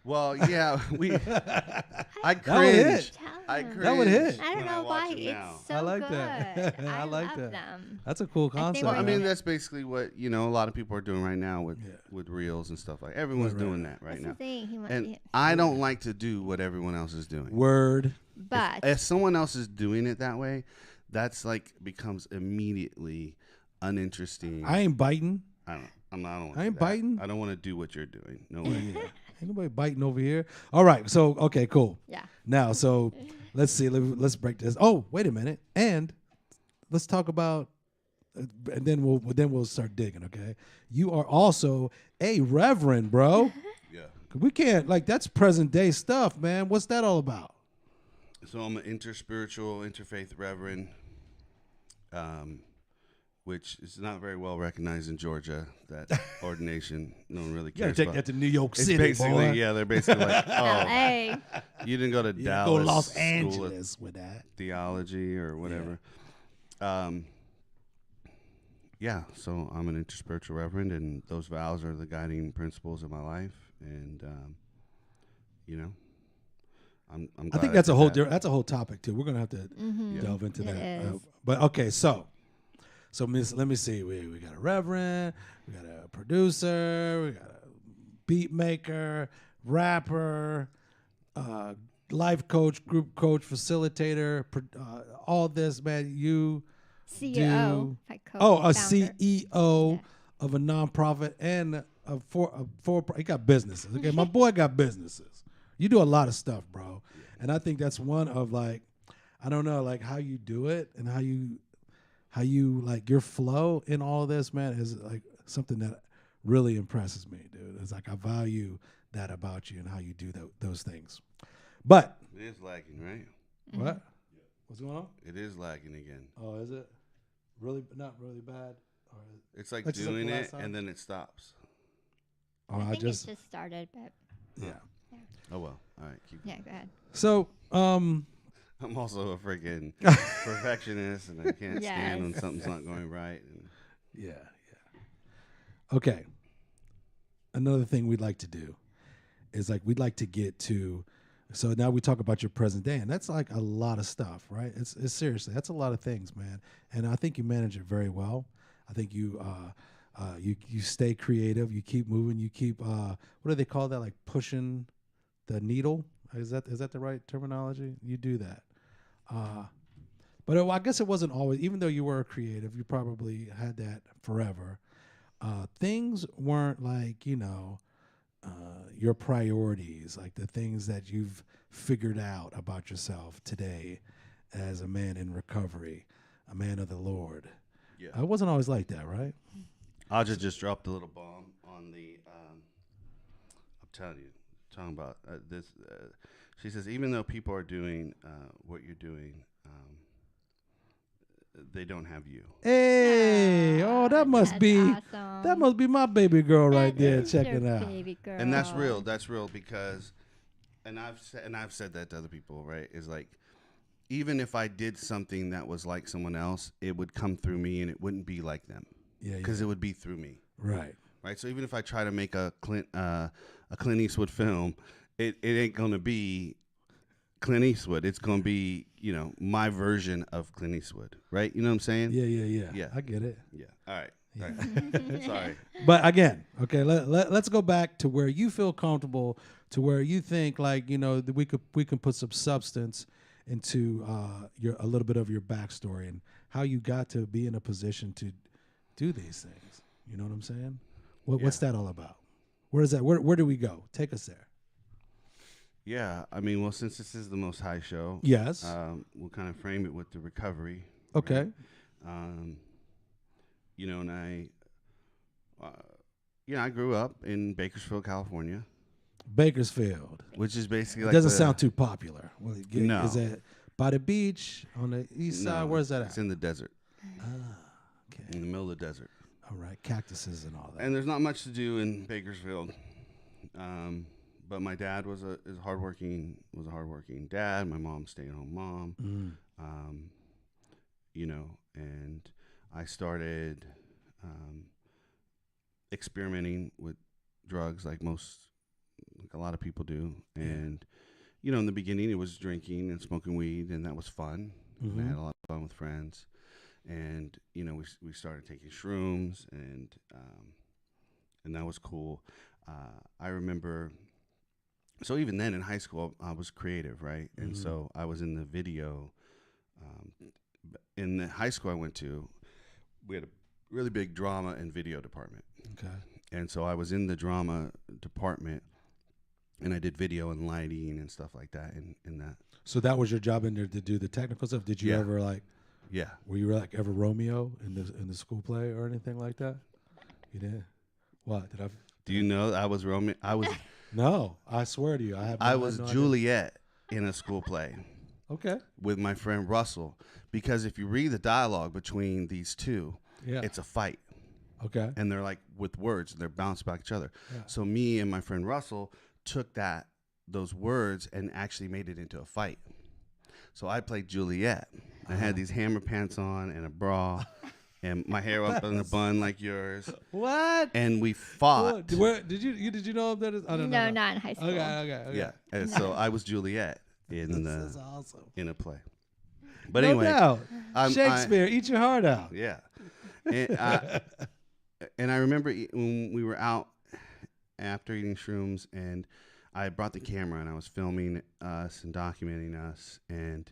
Well, yeah, I That would hit. cringe. I cringe. That would hit. I don't when know watch why it now. it's so I like good. that. I I like love that. them. That's a cool think concept. we're Well, I Yeah. mean, that's basically what, a lot of people are doing right now with Yeah. with reels and stuff like. Everyone's Right. doing that right That's now. the thing. He wants And I don't like to do what everyone else is doing. Word. but If someone else is doing it that way, that's like becomes immediately uninteresting. I ain't biting. I don't wanna I do ain't that. biting. I don't want to do what you're doing. No way. Yeah. Ain't nobody biting over here. All right. So okay, cool. yeah. Now, so let's see. Let's break this. Oh, wait a minute. And let's talk about. And then we'll start digging. Okay. You are also a reverend, bro. Yeah. We can't that's present day stuff, man. What's that all about? So I'm an interspiritual, interfaith reverend, which is not very well recognized in Georgia. That ordination, no one really You gotta cares take about. that to New York It's City, basically, boy. yeah, they're basically like, oh, L.A. you didn't go to You Dallas, go Los School Angeles with that. of Theology or whatever. Yeah, so I'm an interspiritual reverend, and those vows are the guiding principles of my life. And I'm I glad think that's a did whole that. that's a whole topic too. We're gonna have to Mm-hmm. delve into It that. is. But okay, so let me see. We got a reverend, we got a producer, we got a beat maker, rapper, life coach, group coach, facilitator, all this, man. You CEO. do Like a co-founder. CEO Yeah. of a nonprofit and a he got businesses. Okay, my boy got businesses. You do a lot of stuff, bro. And I think that's one of I don't know, how you do it and how you like your flow in all of this, man, is like something that really impresses me, dude. It's like I value that about you and how you do those things. But It is lagging, right? what? What's going on? It is lagging again. Oh, is it really not really bad? Or It's like That's just like doing the it last time? and then it stops. oh, I think it just started, but yeah. Oh well. All right. Keep. yeah, go ahead. So I'm also a freaking perfectionist, and I can't stand when Yes. something's not going right. And yeah. Okay. Another thing we'd like to do is like we'd like to get to. So now we talk about your present day, and that's like a lot of stuff, right? It's seriously, that's a lot of things, man. And I think you manage it very well. I think you you stay creative, you keep moving, you keep what do they call that? Like pushing the needle. Is that the right terminology? You do that. But I guess it wasn't always. Even though you were a creative, you probably had that forever. Things weren't like your priorities, like the things that you've figured out about yourself today as a man in recovery, a man of the Lord. yeah, I wasn't always like that, right? Aja just dropped a little bomb on the. I'm telling you, talking about this. She says even though people are doing what you're doing, they don't have you. Hey, oh, that must That's be awesome. that must be my baby girl right That there is your checking out. baby girl. And that's real. That's real because, and I've said that to other people. Right? Is like, even if I did something that was like someone else, it would come through me, and it wouldn't be like them. Yeah, Because it would be through me. right. Right. So even if I try to make a Clint Eastwood film, it ain't gonna be Clint Eastwood. It's gonna be my version of Clint Eastwood. Right? You know what I'm saying? Yeah. Yeah. I get it. Yeah. All right. All right. Sorry. But again, okay, let's go back to where you feel comfortable, to where you think like that we can put some substance into a little bit of your backstory and how you got to be in a position to do these things. You know what I'm saying? What's that all about? Where is that? Where do we go? Take us there. Yeah. I mean, well, since this is the Most High show, Yes. we'll kind of frame it with the recovery. Okay. Right? And I grew up in Bakersfield, California, Bakersfield. which is basically It like doesn't sound too popular. No. Is it by the beach on the east side? Where's that It's at? in the desert, Okay. in the middle of the desert. All right. Cactuses and all that. And there's not much to do in Bakersfield. But my dad was a hardworking dad. My mom's stay-at-home mom. And I started experimenting with drugs like a lot of people do. And in the beginning it was drinking and smoking weed, and that was fun. And I had a lot of fun with friends. And we started taking shrooms, and that was cool. I remember. So even then in high school, I was creative, right? And so I was in the video. In the high school I went to, we had a really big drama and video department. Okay. And so I was in the drama department, and I did video and lighting and stuff like that. In that. So that was your job in there to do the technical stuff. Did you Yeah. ever like? Yeah. Were you like ever Romeo in the school play or anything like that? You did. What did I? Do you know I was Romeo? I was No, I swear to you, I have. I was Juliet in a school play Okay. with my friend Russell, because if you read the dialogue between these two, Yeah. it's a fight. Okay. And they're like with words, and they're bounced back each other. Yeah. So me and my friend Russell took those words and actually made it into a fight. So I played Juliet. I had these hammer pants on and a bra, and my hair up in a bun like yours. What? And we fought. Where did you know that? I don't know. No, not in high school. Okay. Yeah. And so I was Juliet That's awesome. in a play. But No anyway, doubt. I- Shakespeare, eat your heart out. yeah. And I remember when we were out after eating shrooms, and I brought the camera and I was filming us and documenting us, and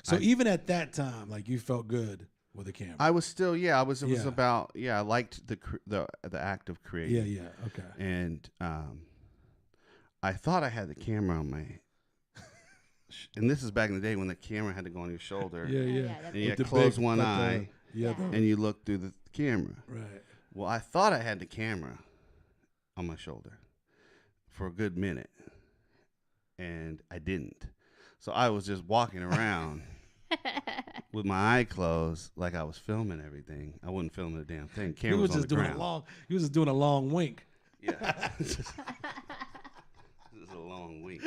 So even at that time, like you felt good with the camera. I was still it was Yeah. about I liked the act of creating. Yeah. Okay. And I thought I had the camera on my and this is back in the day when the camera had to go on your shoulder. Yeah. yeah, And you had With to close big- one got the- eye Yeah. and you look through the camera. Right. Well, I thought I had the camera on my shoulder for a good minute, and I didn't. So I was just walking around with my eye closed, like I was filming everything. I wasn't filming a damn thing. He Camera was was on just the doing ground. a long. He was just doing a long wink. Yeah. This is a long week.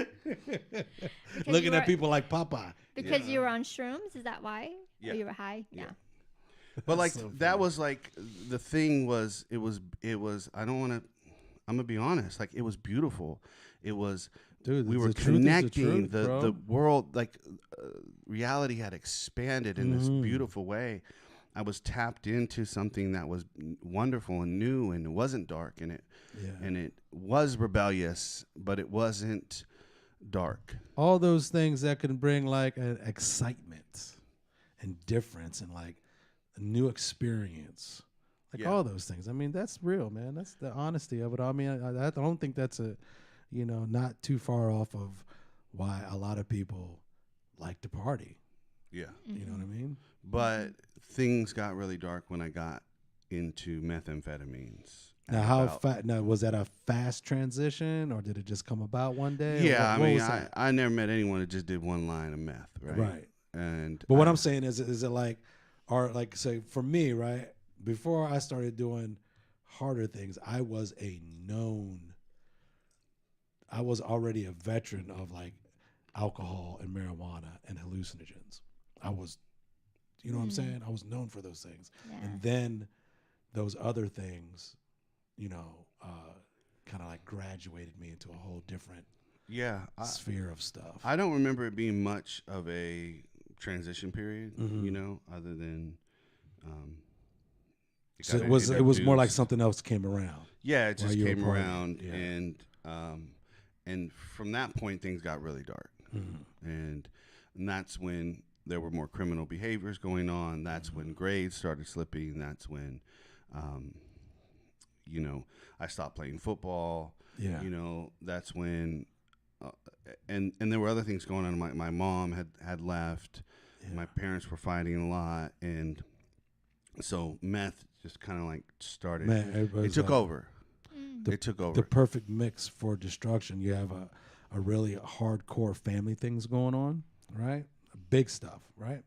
Looking at people like Popeye. Because you were on shrooms, is that why? Yeah. Or you were high? Yeah. Yeah. But like so that funny. was like the thing was it was I don't want to I'm gonna be honest, like it was beautiful. It was Dude, we were the truth is the connecting truth, bro. the world, like reality had expanded in this Mm-hmm. beautiful way. I was tapped into something that was wonderful and new, and it wasn't dark, and it was rebellious, but it wasn't dark. All those things that can bring like an excitement and difference and like a new experience, like Yeah. all those things. I mean, that's real, man. That's the honesty of it. I mean, I don't think that's not too far off of why a lot of people like to party. Yeah. You know what I mean? But things got really dark when I got into methamphetamines. Now, now was that a fast transition, or did it just come about one day? Yeah, What I mean, was that? I never met anyone that just did one line of meth, right? Right. And But what I'm saying is it like, or like, say for me, right? Before I started doing harder things, I was already a veteran of like alcohol and marijuana and hallucinogens. I was, you know what I'm saying? I was known for those things. Yeah. And then those other things, kind of like graduated me into a whole different sphere of stuff. I don't remember it being much of a transition period, other than. So it was more like something else came around. Yeah, it while just you were came partying. around, Yeah. and from that point things got really dark, and that's when there were more criminal behaviors going on. That's when grades started slipping. That's when, I stopped playing football. Yeah. That's when, and there were other things going on. My mom had left. Yeah. My parents were fighting a lot, and so meth just kind of like started. Man, it took over. The- It took over. The perfect mix for destruction. You have a really hardcore family things going on, right? Big stuff, right?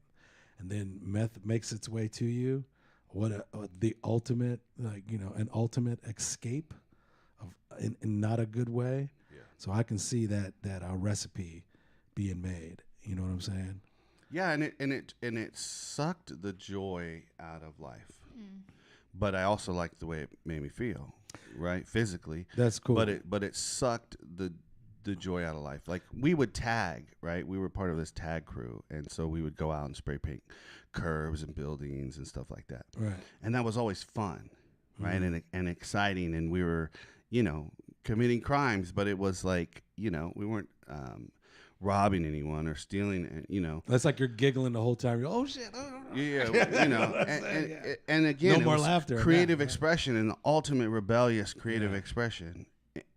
And then meth makes its way to you. What the ultimate, an ultimate escape of in not a good way. Yeah. So I can see that recipe being made. You know what I'm saying? Yeah, and it sucked the joy out of life. But I also liked the way it made me feel, right? Physically. That's cool. But it sucked the joy out of life. Like we would tag, right? We were part of this tag crew, and so we would go out and spray paint curbs and buildings and stuff like that. Right. And that was always fun, right? And exciting, and we were, committing crimes, but it was like, we weren't robbing anyone or stealing, That's like you're giggling the whole time. You're, oh shit! And again, No it more was laughter in creative that, expression and the ultimate rebellious creative expression.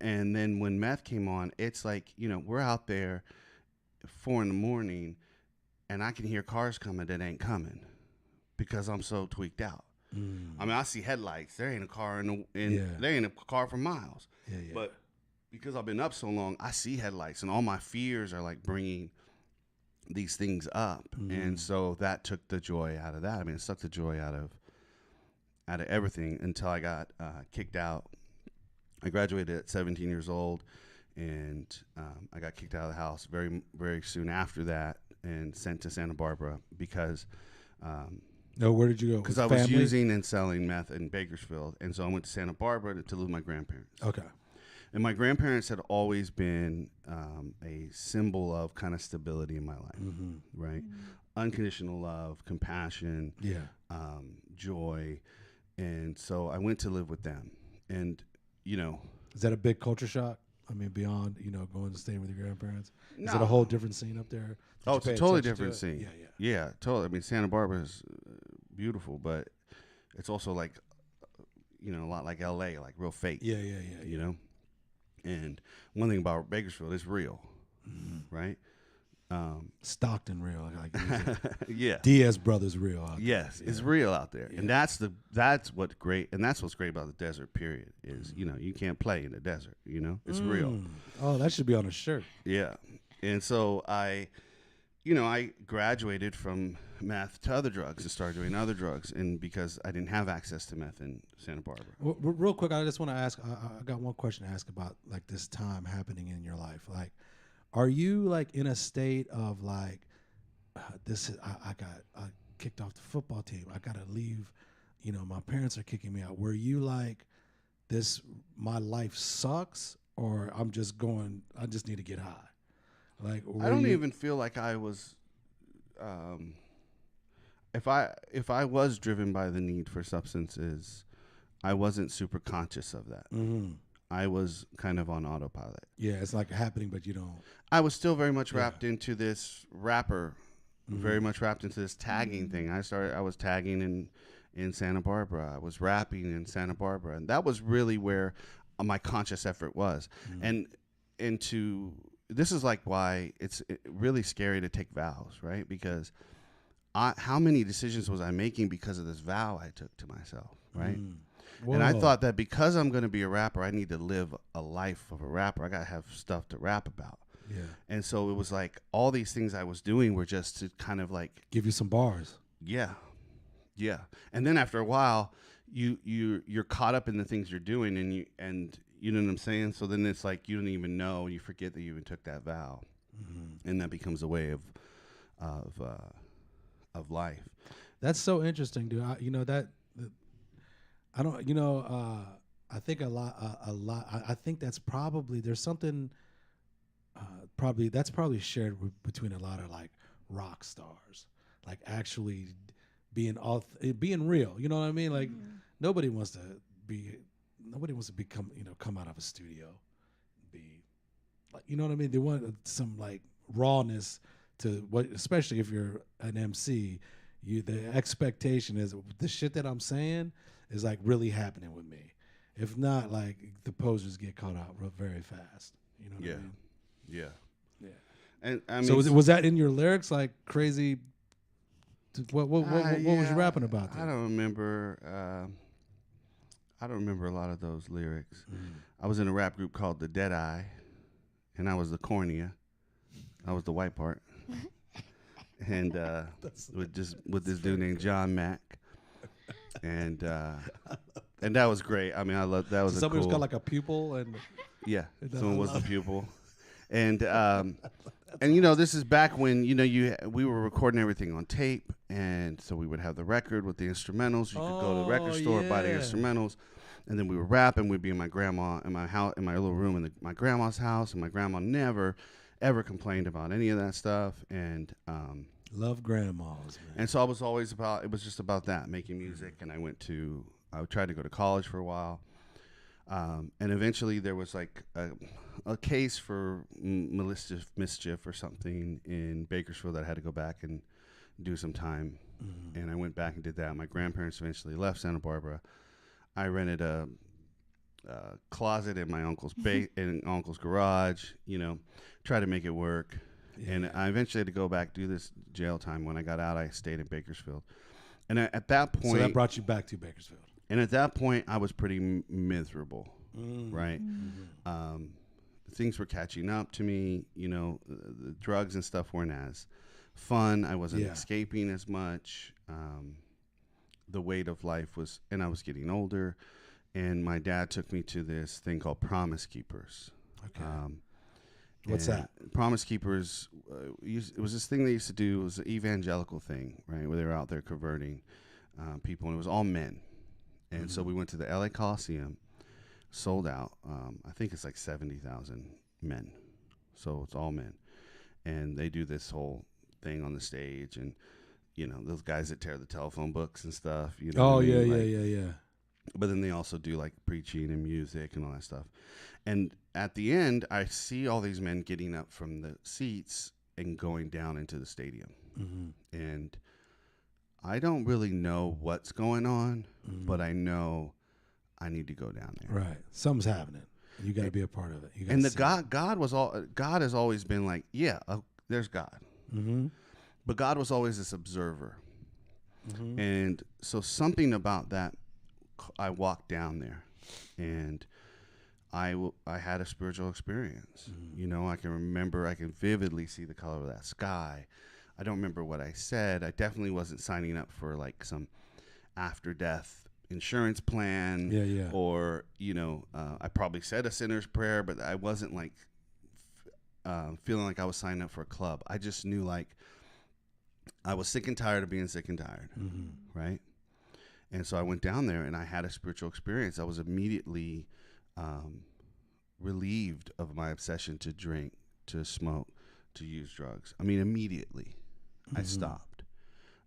And then when meth came on, it's like, we're out there 4 a.m, and I can hear cars coming that ain't coming because I'm so tweaked out. I mean, I see headlights. There ain't a car there ain't a car for miles. Yeah. But because I've been up so long, I see headlights, and all my fears are like bringing these things up. And so that took the joy out of that. I mean, it sucked the joy out of everything until I got kicked out. I graduated at 17 years old, and I got kicked out of the house very, very soon after that and sent to Santa Barbara because No, where did you go? because With I was family? using and selling meth in Bakersfield. And so I went to Santa Barbara to live with my grandparents. Okay. And my grandparents had always been a symbol of kind of stability in my life, right? Unconditional love, compassion, joy. And so I went to live with them. And, Is that a big culture shock? I mean, beyond, going to staying with your grandparents? Is No. it a whole different scene up there? Did Oh, you it's a pay totally attention to different it? scene. Yeah. Yeah, totally. I mean, Santa Barbara is beautiful, but it's also like, a lot like LA, like real fake. Yeah. You know? And one thing about Bakersfield, it's real, right? Stockton real, like Yeah. Diaz brothers real. Out there. Yes, Yeah. it's real out there, Yeah. and that's what's great about the desert. Period is you can't play in the desert. It's real. Oh, that should be on a shirt. Yeah, and so I graduated from meth to other drugs and started doing other drugs, and because I didn't have access to meth in Santa Barbara. Real quick, I just want to ask. I got one question to ask about like this time happening in your life. Like, are you like in a state of like this? I got kicked off the football team. I got to leave. My parents are kicking me out. Were you like this? My life sucks, or I'm just going. I just need to get high. Like, I don't even feel like I was. If I was driven by the need for substances, I wasn't super conscious of that. Mm-hmm. I was kind of on autopilot. Yeah, it's like happening, but you don't. I was still very much wrapped into this rapper, Mm-hmm. very much wrapped into this tagging thing. I was tagging in Santa Barbara. I was rapping in Santa Barbara, and that was really where my conscious effort was. Mm-hmm. And this is like why it's really scary to take vows, right? Because how many decisions was I making because of this vow I took to myself, right? And I thought that because I'm going to be a rapper, I need to live a life of a rapper. I got to have stuff to rap about. Yeah. And so it was like all these things I was doing were just to kind of like Give you some bars. yeah. And then after a while, you're caught up in the things you're doing, and you know what I'm saying? So then it's like you don't even know, you forget that you even took that vow. And that becomes a way of life. That's so interesting, dude. I don't. I think a lot. I think that's probably there's something. That's probably shared between a lot of like rock stars, like actually being real. You know what I mean? Like nobody wants to come out of a studio, and be like, you know what I mean? They want some like rawness to what, especially if you're an MC. The expectation is the shit that I'm saying is like really happening with me. If not, like the posers get caught out very fast. You know what I mean? Yeah. Yeah. And I mean, So was that in your lyrics, like crazy? What was you rapping about? I don't remember. I don't remember a lot of those lyrics. I was in a rap group called the Dead Eye, and I was the cornea. I was the white part. And with this dude named John Mack, and that was great. I mean, I love that was so somebody cool. was got like a pupil, and yeah, someone was the pupil, and this is back when we were recording everything on tape, and so we would have the record with the instrumentals. You could go to the record store, buy the instrumentals, and then we would rap, and we'd be in my grandma in my house, in my little room in my grandma's house, and my grandma never ever complained about any of that stuff, and love grandmas, man. And so I was always it was just about that, making music, and I tried to go to college for a while, and eventually there was like a case for malicious mischief or something in Bakersfield that I had to go back and do some time, and I went back and did that. My grandparents eventually left Santa Barbara. I rented a closet in my uncle's in uncle's garage, try to make it work. Yeah. And I eventually had to go back, do this jail time. When I got out, I stayed in Bakersfield. And at that point... So that brought you back to Bakersfield. And at that point, I was pretty miserable, right? Things were catching up to me. The drugs and stuff weren't as fun. I wasn't escaping as much. The weight of life was... And I was getting older. And my dad took me to this thing called Promise Keepers. Okay. What's that? Promise Keepers, it was this thing they used to do. It was an evangelical thing, right, where they were out there converting people, and it was all men. And so we went to the LA Coliseum, sold out. I think it's like 70,000 men. So it's all men. And they do this whole thing on the stage, and, those guys that tear the telephone books and stuff. Yeah. But then they also do like preaching and music and all that stuff. And at the end, I see all these men getting up from the seats and going down into the stadium. And I don't really know what's going on, but I know I need to go down there. Right. Something's happening. You got to be a part of it. And God has always been like, there's God. Mm-hmm. But God was always this observer. Mm-hmm. And so something about that, I walked down there and I had a spiritual experience. Mm-hmm. You know, I can vividly see the color of that sky. I don't remember what I said. I definitely wasn't signing up for like some after death insurance plan. Yeah. Or, I probably said a sinner's prayer, but I wasn't like feeling like I was signing up for a club. I just knew like I was sick and tired of being sick and tired. Mm-hmm. Right. And so I went down there and I had a spiritual experience. I was immediately relieved of my obsession to drink, to smoke, to use drugs. I mean, immediately I stopped.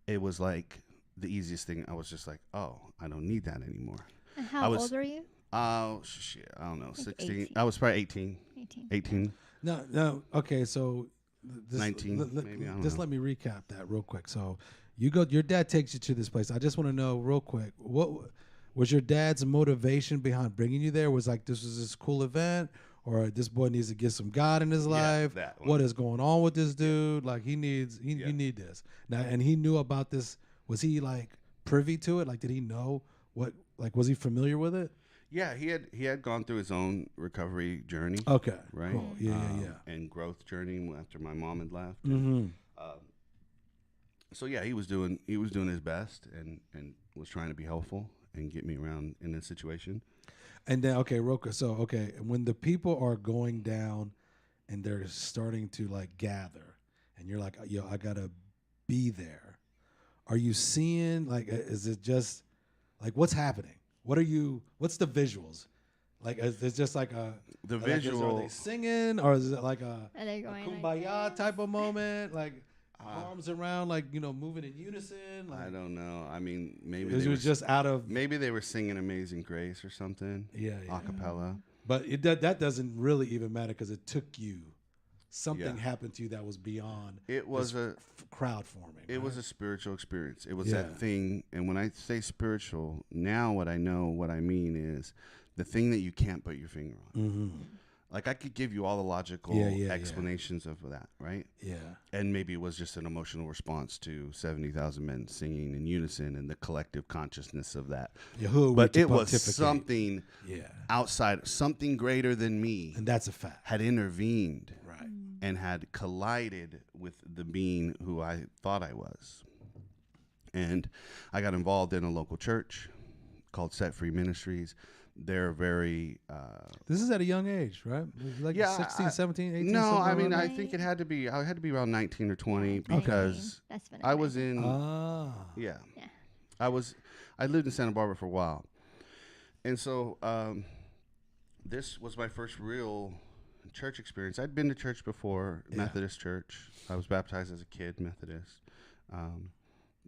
It was like the easiest thing. I was just like, oh, I don't need that anymore. And how old are you? Oh, shit. I don't know. Like 16. 18. I was probably 18. 18. No. Okay, so 19, maybe, I don't just know. let me recap that real quick. So your dad takes you to this place. I just want to know real quick, what was your dad's motivation behind bringing you there? Was like, this was this cool event, or this boy needs to get some God in his life? that one. What is going on with this dude? Like you need this. Now, and he knew about this. Was he like privy to it? Like, did he know what, like, was he familiar with it? Yeah, he had gone through his own recovery journey. Okay. Right. Cool. Yeah. And growth journey after my mom had left. Mm-hmm. So yeah, he was doing his best and was trying to be helpful and get me around in this situation. And then, okay, real quick. So, okay, when the people are going down and they're starting to like gather and you're like, yo, I gotta be there. Are you seeing, like, is it just like, what's happening? What's the visuals? Like, is it just like The like, visual. are they singing, or is it like a Are they going kumbaya like type of moment? Like arms around, like, moving in unison? Like, I don't know. I mean, maybe it was just out of, maybe they were singing Amazing Grace or something. yeah. A cappella. But that doesn't really even matter because it took you. Something happened to you that was beyond. It was this crowd forming. It was a spiritual experience. It was Yeah. that thing. And when I say spiritual, now what I mean is the thing that you can't put your finger on. Mm-hmm. Like I could give you all the logical explanations of that, right? Yeah. And maybe it was just an emotional response to 70,000 men singing in unison and the collective consciousness of that. Yeah, who are we But to it was pontificate? something outside, something greater than me And that's a fact. had intervened Right. and had collided with the being who I thought I was. And I got involved in a local church called Set Free Ministries. They're very... This is at a young age, right? Like 16, 17, 18? No, something I mean, around I there? think I had to be around 19 or 20 because That's when I was in... Yeah. I lived in Santa Barbara for a while. And so this was my first real church experience. I'd been to church before, Methodist church. I was baptized as a kid, Methodist.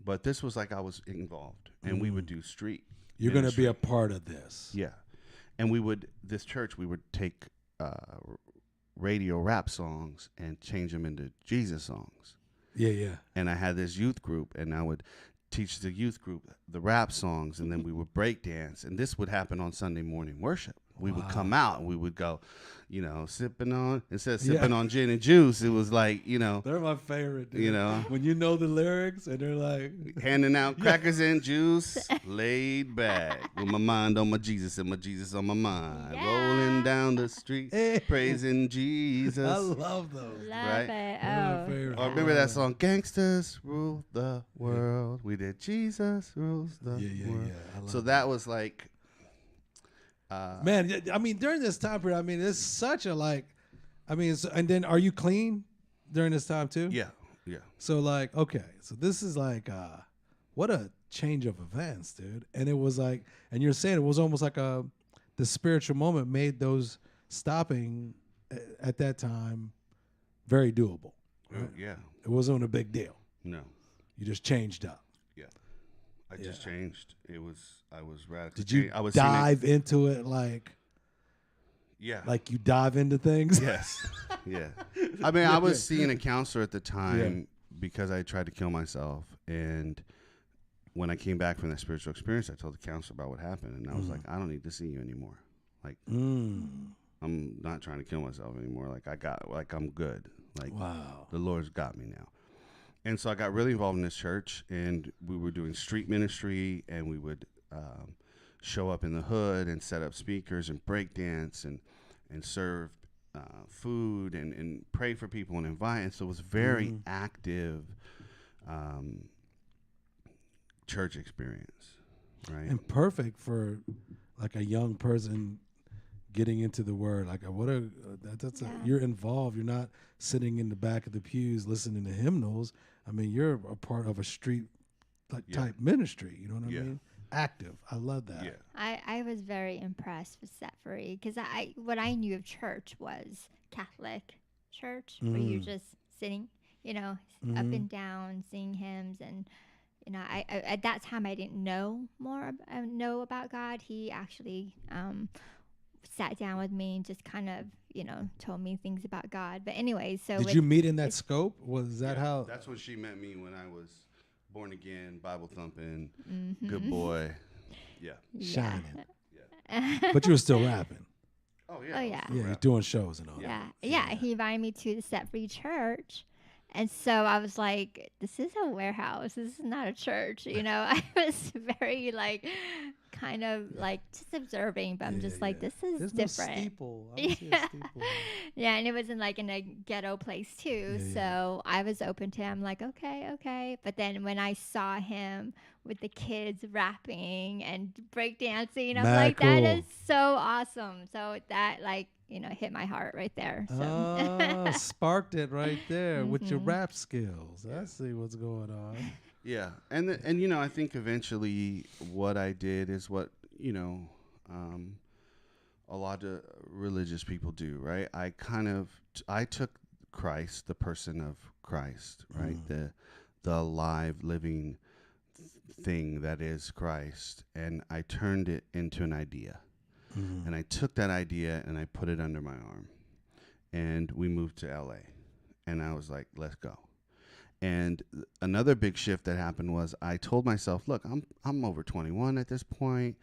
But this was like I was involved, and we would do street. You're going to ministry. be a part of this. Yeah. And we would take radio rap songs and change them into Jesus songs. Yeah. And I had this youth group, and I would teach the youth group the rap songs, and then we would break dance. And this would happen on Sunday morning worship. We would come out and we would go, sipping on, instead of sipping on gin and juice, it was like, They're my favorite, dude. When you know the lyrics and they're like... handing out crackers and juice, laid back, with my mind on my Jesus and my Jesus on my mind. Rolling down the street, praising Jesus. I love those. Love Right? it. Oh. Or remember that song, Gangsters Rule the World. We did Jesus Rules the World. I love So that was like... Man, I mean, during this time period, I mean, it's such a and then are you clean during this time too? Yeah. So like, okay, so this is like, what a change of events, dude. And it was like, and you're saying it was almost like the spiritual moment made those stopping at that time very doable. Right? Yeah. It wasn't a big deal. No. You just changed up. Yeah. I just changed. I was radical. Did you I was dive into it like you dive into things? Yes. Yeah. I mean, I was seeing a counselor at the time because I tried to kill myself. And when I came back from that spiritual experience, I told the counselor about what happened. And I was like, I don't need to see you anymore. Like, I'm not trying to kill myself anymore. Like, I'm good. Like, Wow. the Lord's got me now. And so I got really involved in this church, and we were doing street ministry, and we would show up in the hood and set up speakers and break dance and serve food and pray for people and invite. And so it was very active church experience, right? And perfect for like a young person getting into the word. Like you're involved. You're not sitting in the back of the pews listening to hymnals. I mean, you're a part of a street type ministry. You know what I mean? Active. I love that. Yeah. I was very impressed with Set Free because what I knew of church was Catholic church where you're just sitting, up and down, singing hymns, and I at that time I didn't know know about God. He actually sat down with me and just kind of told me things about God. But anyway, so did you meet in that scope? Was that how? That's when she met me, when I was born again, Bible thumping, good boy. Yeah. Shining. But you were still rapping. Oh yeah. Oh yeah. Yeah, you're doing shows and all that. Yeah. He invited me to the Set Free Church. And so I was like, this is a warehouse. This is not a church. I was very kind of just observing, but I'm just like, this is There's different. No steeple. I don't see a steeple. Yeah, and it was in a ghetto place too. So I was open to him, like, okay. But then when I saw him with the kids rapping and breakdancing, I'm like, that is so awesome. So that hit my heart right there. So. Sparked it right there with your rap skills. I see what's going on. Yeah, and I think eventually what I did is what a lot of religious people do, right? I took Christ, the person of Christ, right? The alive, living thing that is Christ, and I turned it into an idea. And I took that idea and I put it under my arm, and we moved to LA, and I was like, let's go. And another big shift that happened was I told myself, look, I'm over 21 at this point.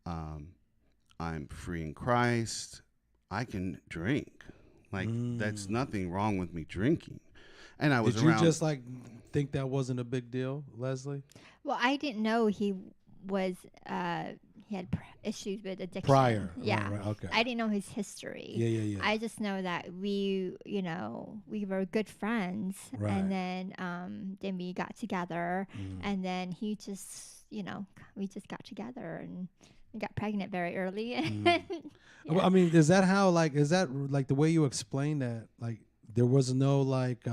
I'm free in Christ. I can drink. That's nothing wrong with me drinking. And I was Did you just think that wasn't a big deal, Leslie? Well, I didn't know he was he had issues with addiction. Prior. Yeah. Right, okay. I didn't know his history. Yeah. I just know that we were good friends. Right. And then we got together, and then he just, we just got together and we got pregnant very early. I mean, is that how, is that the way you explain that? There was no what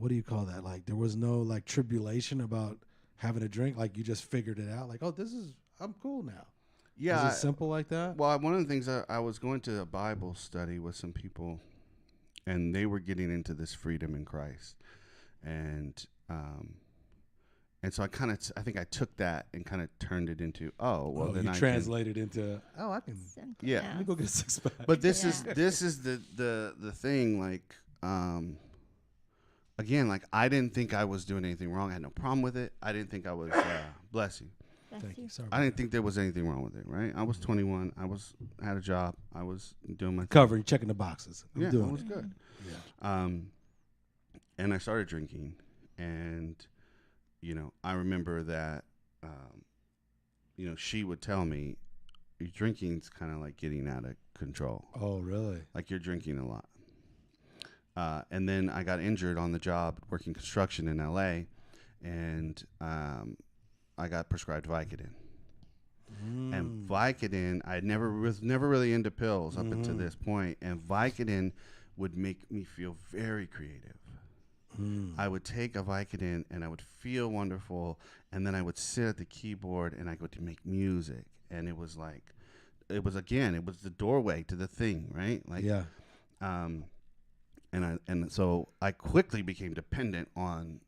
do you call that? There was no tribulation about having a drink. You just figured it out. I'm cool now. Yeah. Is it simple like that? Well, one of the things I was going to a Bible study with some people, and they were getting into this freedom in Christ, and so I think I took that and kind of turned it into then you I translated into I can let me go get a 6-pack. But this is the thing. Again, I didn't think I was doing anything wrong. I had no problem with it. I didn't think I was bless you. Thank you. Sorry. I didn't think there was anything wrong with it, right? I was 21. I had a job. I was doing my covering, checking the boxes. It was good. Yeah. And I started drinking, and I remember that she would tell me, your drinking's kind of like getting out of control. Oh, really? You're drinking a lot. And then I got injured on the job working construction in LA, and I got prescribed Vicodin. And Vicodin, I was never really into pills up until this point, and Vicodin would make me feel very creative. I would take a Vicodin and I would feel wonderful, and then I would sit at the keyboard and I would make music, and it was it was the doorway to the thing, right? And so I quickly became dependent on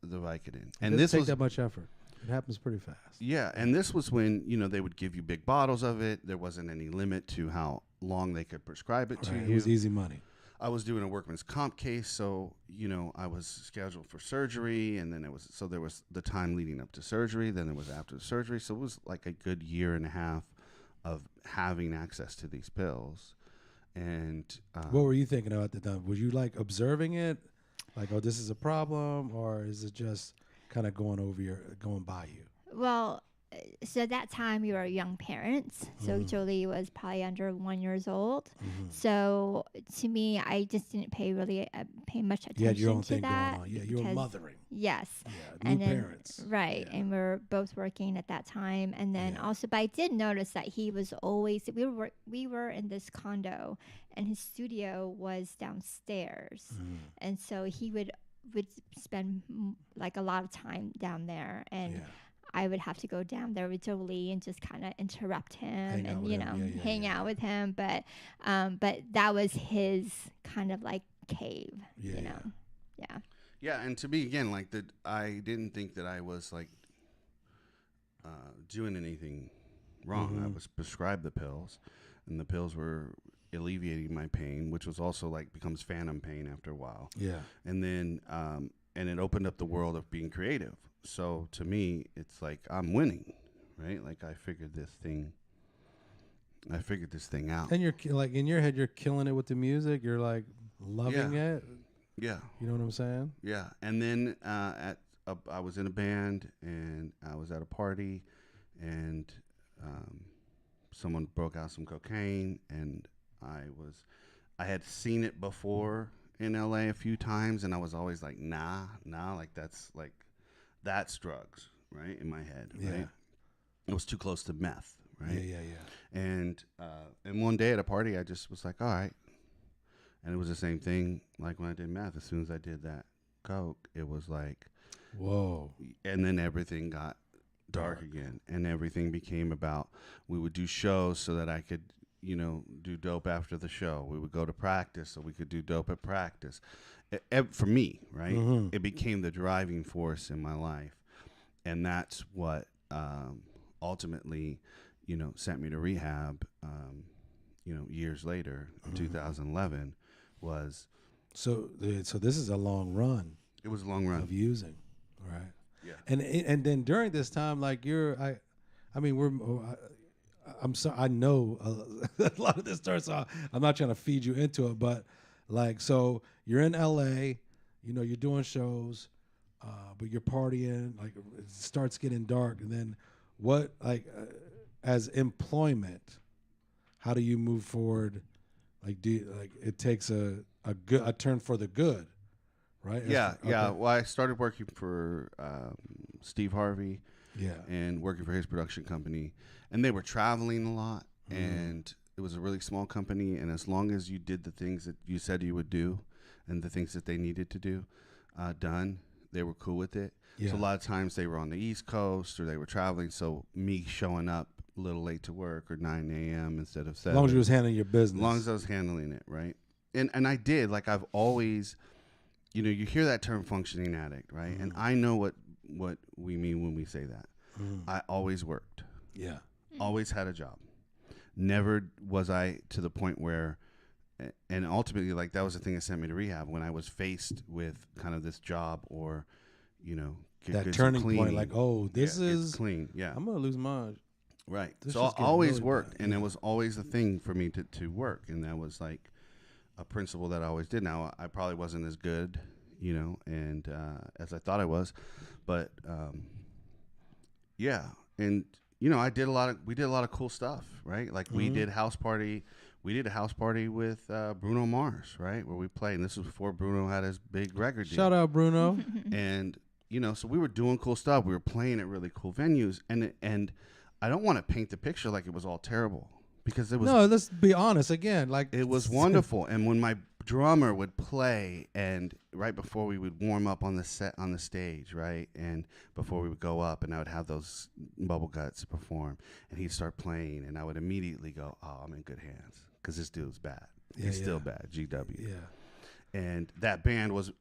the Vicodin. And it this doesn't was take that much effort. It happens pretty fast. Yeah, and this was when they would give you big bottles of it. There wasn't any limit to how long they could prescribe it to you. It was easy money. I was doing a workman's comp case, so I was scheduled for surgery, and then there was the time leading up to surgery. Then there was after the surgery, so it was a good year and a half of having access to these pills. And What were you thinking about at the time? Were you like observing it, like, oh, this is a problem, or is it just kind of going by you? Well, so at that time we were young parents. So Jolie was probably under 1 year old. So to me, I just didn't pay much attention You had your own to thing that. going on. Yeah, you were because- mothering. Yes. Yeah, And new then, parents. right. Yeah. And we were both working at that time. And then Yeah. also, but I did notice that he was always, we were in this condo and his studio was downstairs. And so he would spend like a lot of time down there. And Yeah. I would have to go down there with Jolie and just kind of interrupt him Hang out and, with you him. know, Yeah, hang yeah. out with him. But that was his kind of like cave, Yeah, you know? Yeah. yeah, and to me again, like I didn't think that I was like doing anything wrong. I was prescribed the pills, and the pills were alleviating my pain, which was also like becomes phantom pain after a while. Yeah. And then and it opened up the world of being creative. So to me, it's like I'm winning, right? Like I figured this thing out. And you're like in your head, you're killing it with the music. You're like loving it. Yeah. You know what I'm saying? Yeah. And then I was in a band, and I was at a party, and someone broke out some cocaine, and I had seen it before in LA a few times, and I was always like, nah, like that's drugs, right? In my head, Yeah. right? It was too close to meth, right? Yeah. And one day at a party, I just was like, all right. And it was the same thing like when I did meth. As soon as I did that coke, it was like, Whoa. and then everything got dark again, and everything became about, we would do shows so that I could, do dope after the show. We would go to practice so we could do dope at practice. For me, right? It became the driving force in my life. And that's what ultimately, sent me to rehab, years later, in 2011, was... So this is a long run. It was a long run. Of using, right? Yeah. And then during this time, like I'm sorry, I know a lot of this starts off. I'm not trying to feed you into it, but like, so you're in LA, you're doing shows, but you're partying. Like, it starts getting dark, and then what? Like, as employment, how do you move forward? Like, it takes a turn for the good, right? Yeah. Well, I started working for Steve Harvey. Yeah. And working for his production company, and they were traveling a lot, and it was a really small company, and as long as you did the things that you said you would do and the things that they needed to do done, they were cool with it. Yeah. So a lot of times they were on the East Coast or they were traveling, so me showing up a little late to work or 9 a.m. instead of 7. As long as you was handling your business. As long as I was handling it, right? And I did. Like, I've always, you hear that term functioning addict, right? And I know what we mean when we say that. I always worked. Yeah. Always had a job. Never was I to the point where, and ultimately, like, that was the thing that sent me to rehab, when I was faced with kind of this job or, that turning point, like, oh, this is clean. Yeah. I'm going to lose my. Right. This So is I getting always really worked, bad. and it was always a thing for me to work, and that was like a principle that I always did. Now, I probably wasn't as good, and as I thought I was, but yeah, and we did a lot of cool stuff, right? Like we did a house party with Bruno Mars, right, where we played, and this was before Bruno had his big record deal. Shout out, Bruno. And so we were doing cool stuff. We were playing at really cool venues, and I don't want to paint the picture like it was all terrible, because it was. No, let's be honest again. Like, it was wonderful. And when my drummer would play, and right before we would warm up on the stage, right, and before we would go up, and I would have those bubble guts perform, and he'd start playing, and I would immediately go, "Oh, I'm in good hands," because this dude's bad. He's still bad. GW. Yeah. And that band was.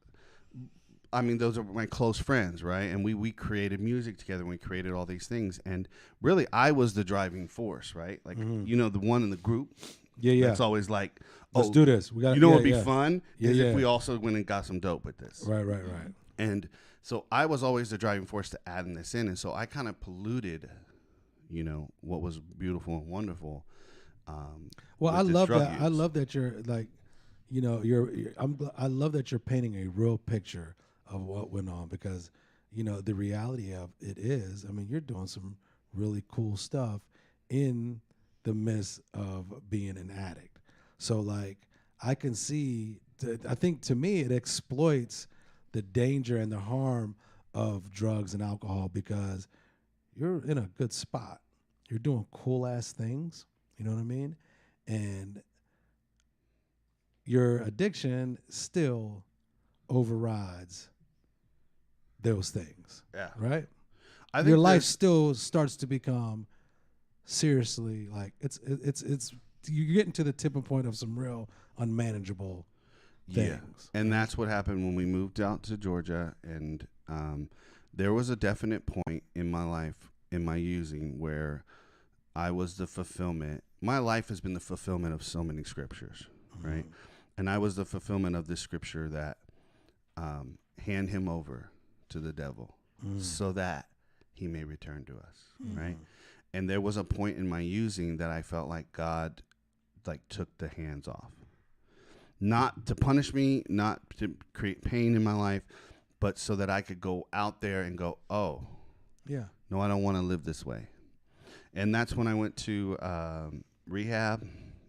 I mean, those are my close friends, right? And we created music together, and we created all these things. And really, I was the driving force, right? Like, the one in the group. Yeah. That's always like, let's do this. We got. What would be fun is Yeah. if we also went and got some dope with this. Right. And so I was always the driving force to adding this in. And so I kind of polluted, what was beautiful and wonderful Well, with I this love drug that. I use. love that you're like, you know, I love that you're painting a real picture of what went on, because, you know, the reality of it is, I mean, you're doing some really cool stuff in the midst of being an addict. So like, I can see. I think to me it exploits the danger and the harm of drugs and alcohol, because you're in a good spot. You're doing cool ass things. You know what I mean? And your addiction still overrides those things. Yeah. Right? I think Your life there's- still starts to become seriously like it's you're getting to the tipping point of some real unmanageable things. And that's what happened when we moved out to Georgia. And there was a definite point in my life, in my using, where I was the fulfillment. My life has been the fulfillment of so many scriptures, right? And I was the fulfillment of this scripture that hand him over to the devil so that he may return to us, right? And there was a point in my using that I felt like God like took the hands off. Not to punish me, not to create pain in my life, but so that I could go out there and go, oh, Yeah. no, I don't want to live this way. And that's when I went to rehab.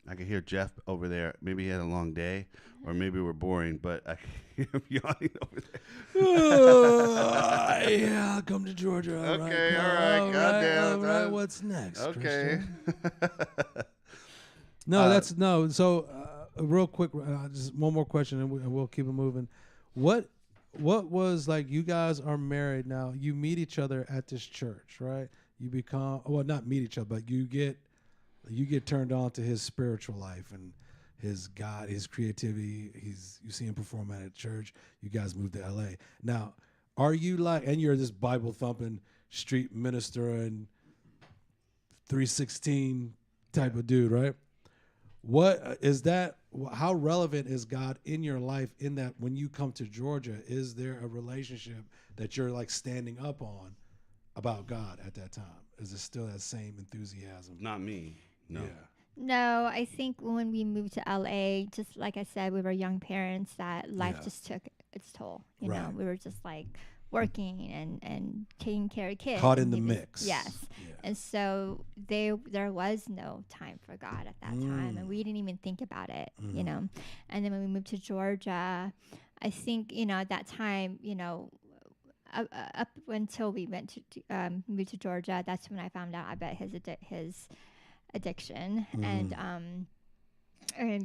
I could hear Jeff over there. Maybe he had a long day, or maybe we're boring, but I could hear him yawning over there. Yeah, come to Georgia. All right, Okay, cool. all right, goddamn, All right, son. what's next? Okay. Christian? No, that's no. So, real quick, just one more question, and we'll keep it moving. What was like? You guys are married now. You meet each other at this church, right? You become not meet each other, but you get turned on to his spiritual life and his God, his creativity. You see him perform at a church. You guys moved to LA. Now, are you like? And you're this Bible thumping street minister and 316 type of dude, right? What is that? How relevant is God in your life in that when you come to Georgia? Is there a relationship that you're like standing up on about God at that time? Is it still that same enthusiasm? Not me. No. Yeah. No, I think when we moved to LA, just like I said, we were young parents that life Yeah. just took its toll. You know, Right. we were just like working and taking care of kids. Caught in and the he was- mix. Yes. Yeah. And so there was no time for God at that time, and we didn't even think about it, you know. And then when we moved to Georgia, I think, you know, at that time, you know, up until we went to moved to Georgia, that's when I found out about his addiction and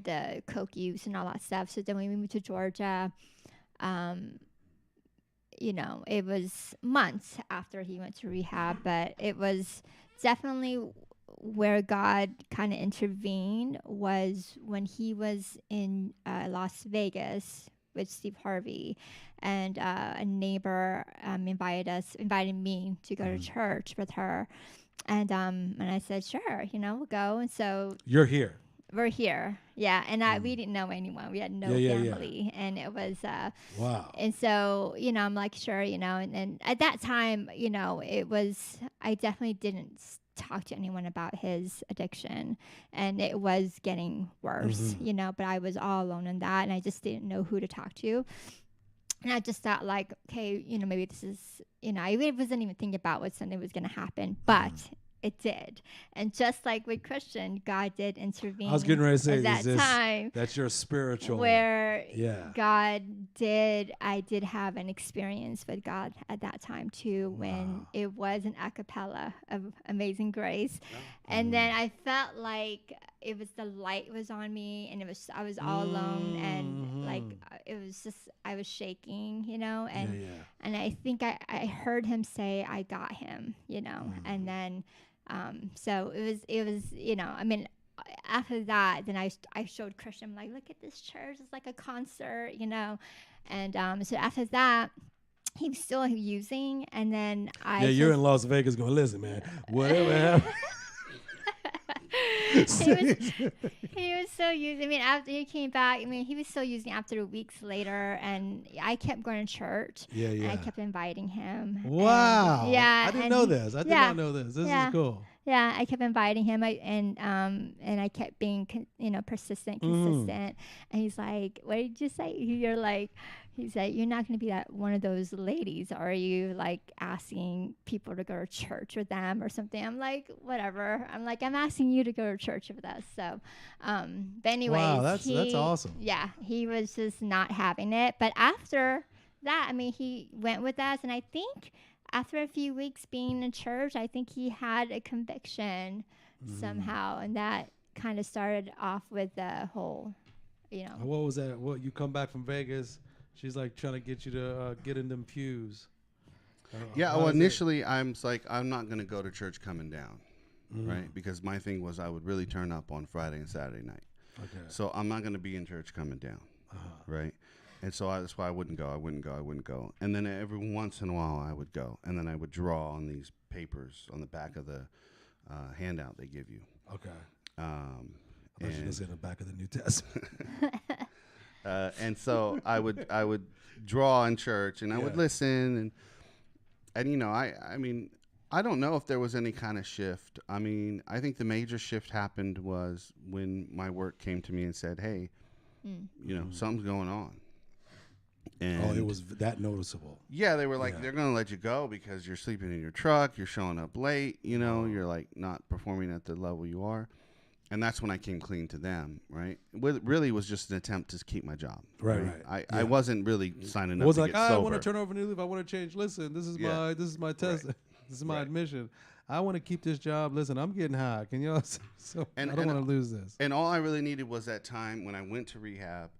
the coke use and all that stuff. So then when we moved to Georgia, you know, it was months after he went to rehab, but it was definitely where God kind of intervened was when he was in Las Vegas with Steve Harvey, and a neighbor invited me to go to church with her, and I said, sure, you know, we'll go. And so You're here. we're here, yeah, and we didn't know anyone, we had no Yeah. family, and it was Wow. and so, you know, I'm like, sure, you know, and at that time, you know, I definitely didn't talk to anyone about his addiction, and it was getting worse, you know, but I was all alone in that, and I just didn't know who to talk to. And I just thought, like, okay, you know, maybe this is, you know, I wasn't even thinking about what Sunday was going to happen, but it did. And just like with Christian, God did intervene. I was getting ready to say, at that is this- time That's your spiritual. where Yeah. I did have an experience with God at that time too, when it was an a cappella of Amazing Grace. And then I felt like it was the light was on me, and I was all alone, and like it was just, I was shaking, you know, and Yeah. and I think I heard him say, I got him, you know, and then so it was, you know, I mean, after that, then I showed Christian, like, look at this church, it's like a concert, you know, and so after that, he was still using, and then You're in Las Vegas going, listen, man, whatever happened. he was still using. I mean, after he came back, I mean, he was still using after weeks later, and I kept going to church. Yeah. And I kept inviting him. Wow. And, yeah. I didn't and know he- this. I did yeah, not know this. This yeah. is cool. Yeah, I kept inviting him, and I kept being, persistent, consistent. And he's like, "What did you say?" He said, "You're not going to be that one of those ladies, are you? Like asking people to go to church with them or something." I'm like, "Whatever." I'm like, "I'm asking you to go to church with us." So, but anyways, Wow, that's awesome. Yeah, he was just not having it. But after that, I mean, he went with us, and I think after a few weeks being in church, I think he had a conviction somehow, and that kind of started off with the whole, What was that? What, you come back from Vegas? She's like trying to get you to get in them pews. Yeah. How Well, does it- initially, I'm like, I'm not going to go to church coming down, right? Because my thing was I would really turn up on Friday and Saturday night. Okay. So I'm not going to be in church coming down, right? And so that's why I wouldn't go. And then every once in a while I would go. And then I would draw on these papers on the back of the handout they give you. Okay. Um, I thought you was in the back of the New Testament. and so I would draw in church, and I would listen, and I mean, I don't know if there was any kind of shift. I mean, I think the major shift happened was when my work came to me and said, "Hey, something's going on." And It was that noticeable. yeah, they were like, they're going to let you go because you're sleeping in your truck, you're showing up late, you're like not performing at the level you are. And that's when I came clean to them, right? It really was just an attempt to keep my job. Right. I wasn't really signing It up was to like, get I sober. want to turn over a new leaf. I want to change. Listen, this is my test. Right. This is my Right. admission. I want to keep this job. Listen, I'm getting high. Can y'all? So And- I don't and- want to lose this. And all I really needed was that time when I went to rehab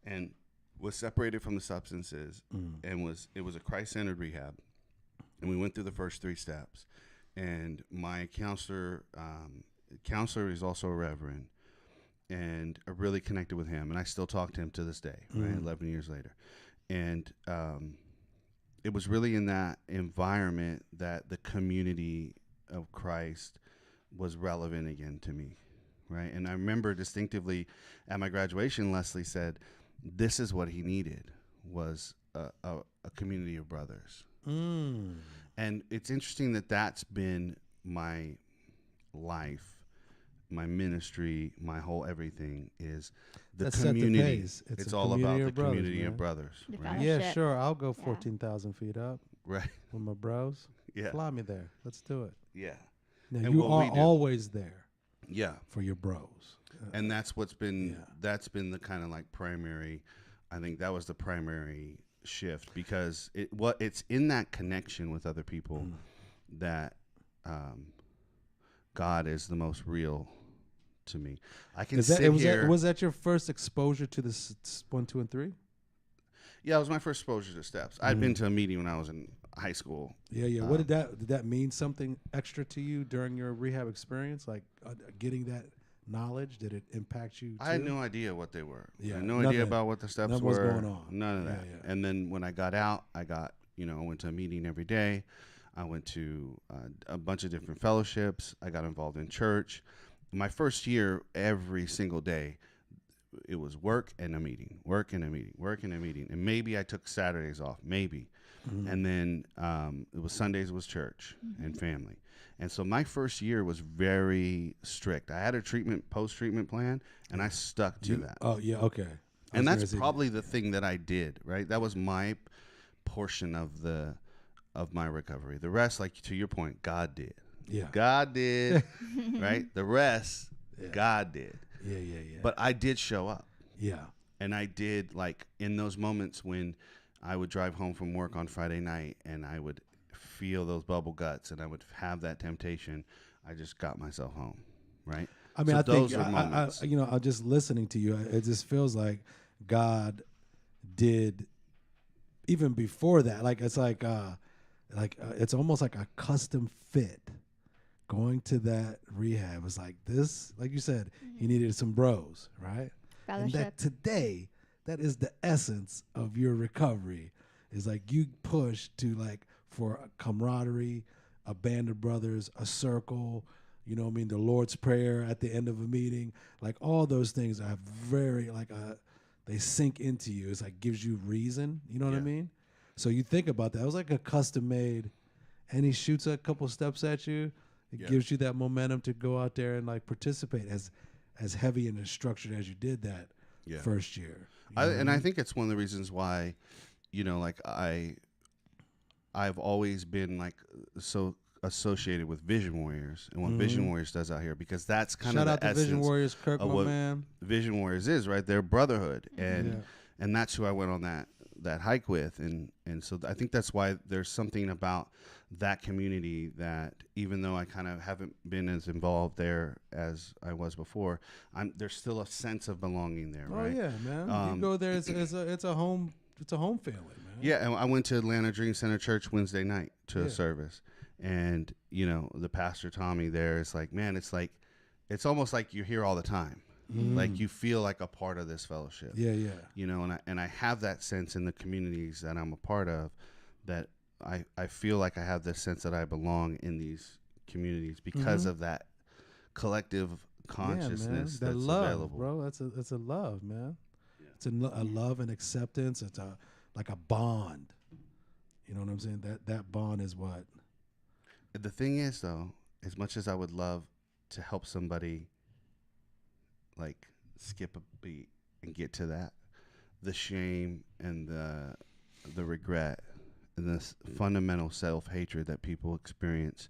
and was separated from the substances, and it was a Christ-centered rehab, and we went through the first 3 steps. And my counselor is also a reverend, and I really connected with him, and I still talk to him to this day, right? 11 years later. And it was really in that environment that the community of Christ was relevant again to me, right? And I remember distinctively at my graduation, Leslie said, this is what he needed, was a community of brothers. And it's interesting that that's been my life, my ministry, my whole everything is the That set the community. pace. It's a all about community the of brothers, community man. of brothers, The right? Yeah, fellowship. sure. I'll go Yeah. 14,000 feet up Right. with my bros. Yeah. Fly me there. Let's do it. Yeah. Now, And you what are we do- always there Yeah. for your bros. And that's what's been Yeah. that's been the kind of like primary. I think that was the primary shift, because it's in that connection with other people that God is the most real to me. I can sit here. Was that your first exposure to this 1, 2, and 3? Yeah, it was my first exposure to steps. I'd been to a meeting when I was in high school. Yeah. What did that mean something extra to you during your rehab experience? Like getting that knowledge, did it impact you too? I had no idea what they were. Yeah, I had no nothing. idea about what the steps Nothing were. was going on. None of Yeah, that. yeah. And then when I got out, I went to a meeting every day. I went to a bunch of different fellowships. I got involved in church. My first year, every single day, it was work and a meeting, work and a meeting, work and a meeting. And maybe I took Saturdays off, maybe. And then it was Sundays was church and family. And so my first year was very strict. I had a post-treatment plan, and I stuck to that. Oh, yeah, okay. And that's probably the thing that I did, right? That was my portion of my recovery. The rest, like to your point, God did. Yeah. God did, right? The rest, God did. Yeah. But I did show up. Yeah. And I did, like, in those moments when I would drive home from work on Friday night and I would feel those bubble guts and I would have that temptation, I just got myself home, right? I mean, So I think, those were moments. I'm just listening to you. It just feels like God did, even before that, like it's like it's almost like a custom fit. Going to that rehab was like this, like you said, he needed some bros, right? And Fellowship. that today, that is the essence of your recovery. Is like you push to like for a camaraderie, a band of brothers, a circle, you know what I mean, the Lord's Prayer at the end of a meeting, like all those things are very they sink into you. It's like gives you reason, you know what I mean? So you think about that. It was like a custom made, and he shoots a couple steps at you. It gives you that momentum to go out there and like participate as heavy and as structured as you did that first year. I think it's one of the reasons why, like I've always been like so associated with Vision Warriors and what Vision Warriors does out here, because that's kind of the essence Vision Warriors, Kirk, of my what man. Vision Warriors is, right? They're brotherhood, and that's who I went on that hike with, and so I think that's why there's something about that community that, even though I kind of haven't been as involved there as I was before, there's still a sense of belonging there, right? Oh yeah, man. You go there, it's a home family, man. Yeah, and I went to Atlanta Dream Center Church Wednesday night to a service, and the pastor Tommy there is like, man, it's almost like you're here all the time. Like you feel like a part of this fellowship. Yeah. And I have that sense in the communities that I'm a part of, that I feel like I have this sense that I belong in these communities because of that collective consciousness that that's love, available. bro. That's a love, man. Yeah. It's a love and acceptance. It's like a bond. You know what I'm saying? That bond is what. The thing is, though, as much as I would love to help somebody like skip a beat and get to that, the shame and the regret and this fundamental self-hatred that people experience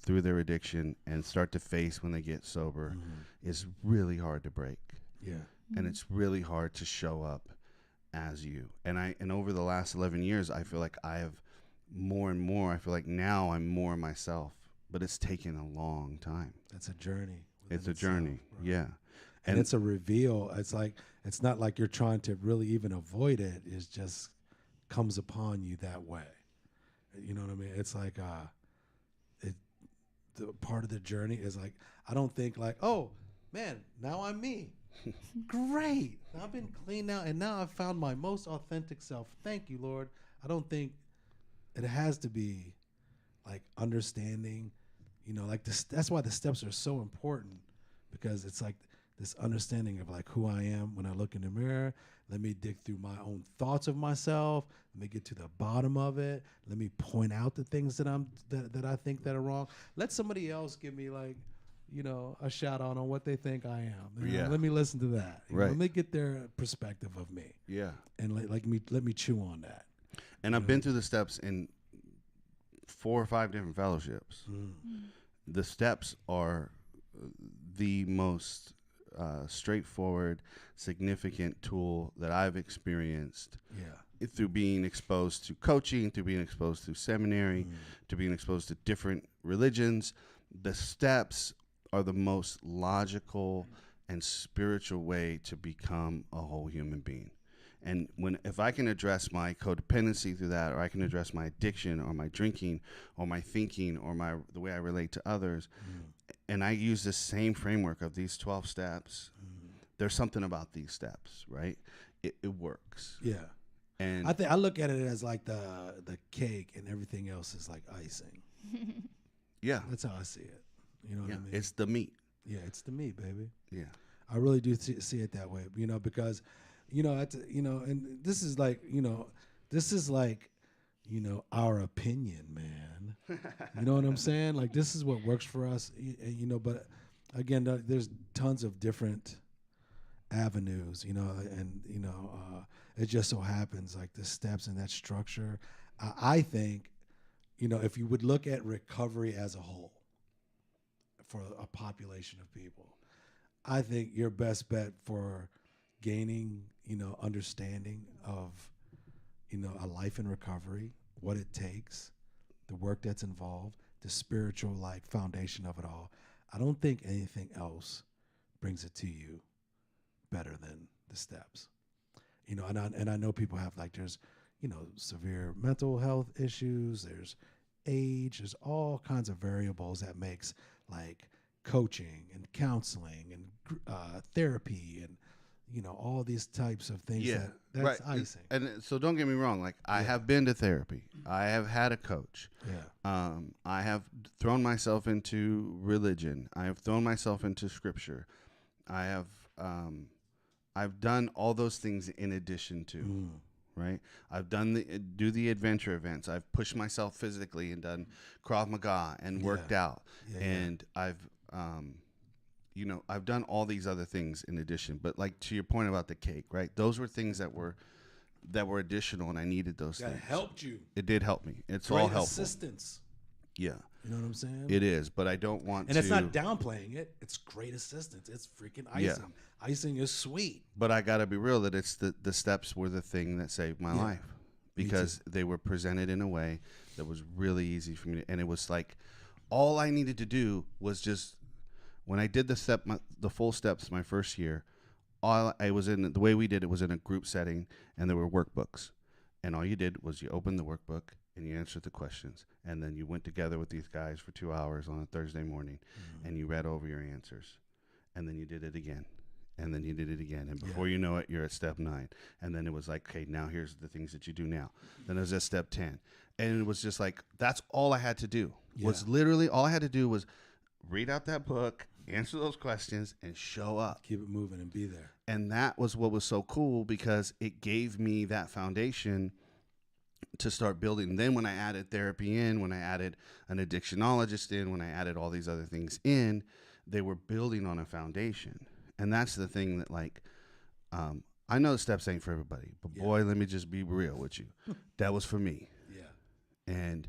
through their addiction and start to face when they get sober is really hard to break. Yeah. And it's really hard to show up as you. And over the last 11 years, I feel like I have more and more, I feel like now I'm more myself, but it's taken a long time. That's a journey. It's a journey. Right? Yeah. And it's a reveal. It's like, it's not like you're trying to really even avoid it. It just comes upon you that way. You know what I mean? It's like, the part of the journey is like, I don't think like, oh man, now I'm me. Great. Now I've been clean now, and now I've found my most authentic self. Thank you, Lord. I don't think it has to be like understanding, like this. That's why the steps are so important, because it's like this understanding of like who I am when I look in the mirror. Let me dig through my own thoughts of myself. Let me get to the bottom of it. Let me point out the things that I think that are wrong. Let somebody else give me like, a shout out on what they think I am. Let me listen to that. Right. Let me get their perspective of me. Yeah. And let me chew on that. And I've been through the steps in 4 or 5 different fellowships. The steps are the most straightforward, significant tool that I've experienced. Through being exposed to coaching, through being exposed to seminary, to being exposed to different religions. The steps are the most logical and spiritual way to become a whole human being. And if I can address my codependency through that, or I can address my addiction or my drinking or my thinking or the way I relate to others, and I use the same framework of these 12 steps, there's something about these steps, right? It works. Yeah. And I look at it as like the cake, and everything else is like icing. Yeah. That's how I see it. You know what I mean? It's the meat. Yeah, it's the meat, baby. Yeah. I really do see it that way, because, and this is like, our opinion, man. You know what I'm saying? Like, this is what works for us, but again, there's tons of different avenues, it just so happens like the steps and that structure. I think, if you would look at recovery as a whole for a population of people, I think your best bet for gaining, understanding of, a life in recovery, what it takes, the work that's involved, the spiritual like foundation of it all. I don't think anything else brings it to you better than the steps. And I know people have like, there's, severe mental health issues, there's age, there's all kinds of variables that makes like coaching and counseling and therapy and, all these types of things. That's right. icing. And so don't get me wrong. Like I have been to therapy. I have had a coach. Yeah. I have thrown myself into religion. I have thrown myself into scripture. I have, I've done all those things in addition to, right? I've done the adventure events. I've pushed myself physically and done Krav Maga and worked out. And I've I've done all these other things in addition. But like to your point about the cake, right? Those were things that were additional, and I needed those That things. helped you. It did help me. It's Great all helpful. assistance. Yeah. You know what I'm saying? It is, but I don't want and to. it's not downplaying it. It's great assistance. It's freaking icing. Yeah. Icing is sweet. But I got to be real that it's the steps were the thing that saved my life, because they were presented in a way that was really easy for me to, and it was like all I needed to do was just when I did the full steps my first year, the way we did it was in a group setting, and there were workbooks, and all you did was you opened the workbook and you answered the questions, and then you went together with these guys for 2 hours on a Thursday morning, and you read over your answers, and then you did it again. And then you did it again. And before you know it, you're at step 9. And then it was like, okay, now here's the things that you do now. Then it was at step 10. And it was just like, that's all I had to do. Was literally all I had to do was read out that book, answer those questions, and show up. Keep it moving and be there. And that was what was so cool, because it gave me that foundation to start building. And then when I added therapy in, when I added an addictionologist in, when I added all these other things in, they were building on a foundation. And that's the thing that, like, I know the steps ain't for everybody, but boy, let me just be real with you. That was for me. Yeah. And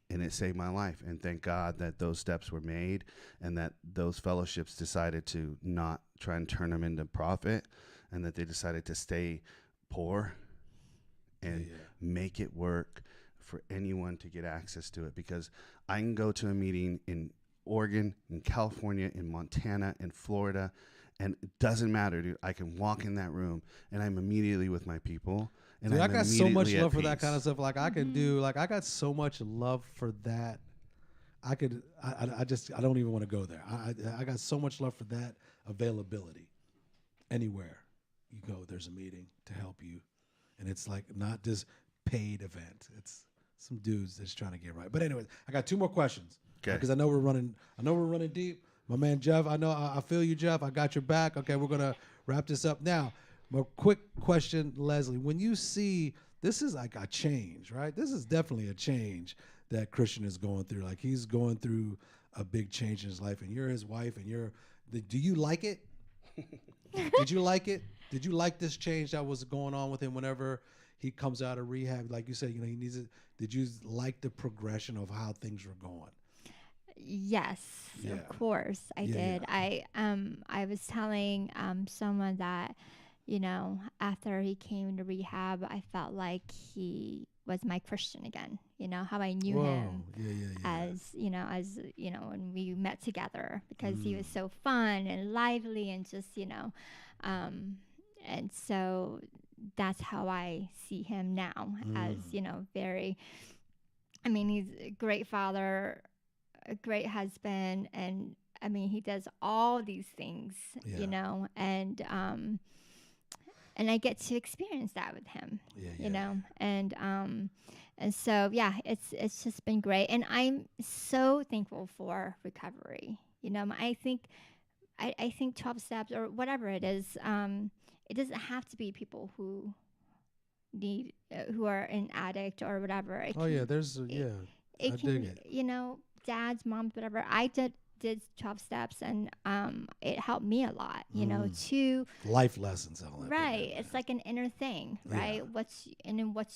it saved my life. And thank God that those steps were made, and that those fellowships decided to not try and turn them into profit, and that they decided to stay poor and make it work for anyone to get access to it. Because I can go to a meeting in Oregon, in California, in Montana, in Florida, and it doesn't matter, dude. I can walk in that room and I'm immediately with my people. And Dude, I got so much love for that peace. kind of stuff. Like I can do, like I got so much love for that. I don't even want to go there. I got so much love for that availability. Anywhere you go, there's a meeting to help you, and it's like not this paid event. It's some dudes that's trying to get right. But anyways, I got 2 more questions. Okay. Because I know we're running deep. My man Jeff, I feel you, Jeff. I got your back. Okay, we're gonna wrap this up now. My quick question, Leslie. When you see this is like a change, right? This is definitely a change that Christian is going through. Like he's going through a big change in his life, and you're his wife, and do you like it? Did you like it? Did you like this change that was going on with him whenever he comes out of rehab? Like you said, he needs it. Did you like the progression of how things were going? Yes, of course I did. Yeah. I was telling someone that, after he came to rehab, I felt like he was my Christian again. How I knew him as when we met together, because he was so fun and lively and just, and so that's how I see him now as, very, he's a great father, a great husband, and he does all these things, and I get to experience that with him, and so it's just been great, and I'm so thankful for recovery. I think 12 steps or whatever it is, it doesn't have to be people who need who are an addict or whatever. It dig it. Dads, moms, whatever. I did 12 steps, and it helped me a lot, to life lessons. Right. It's like an inner thing, right? What's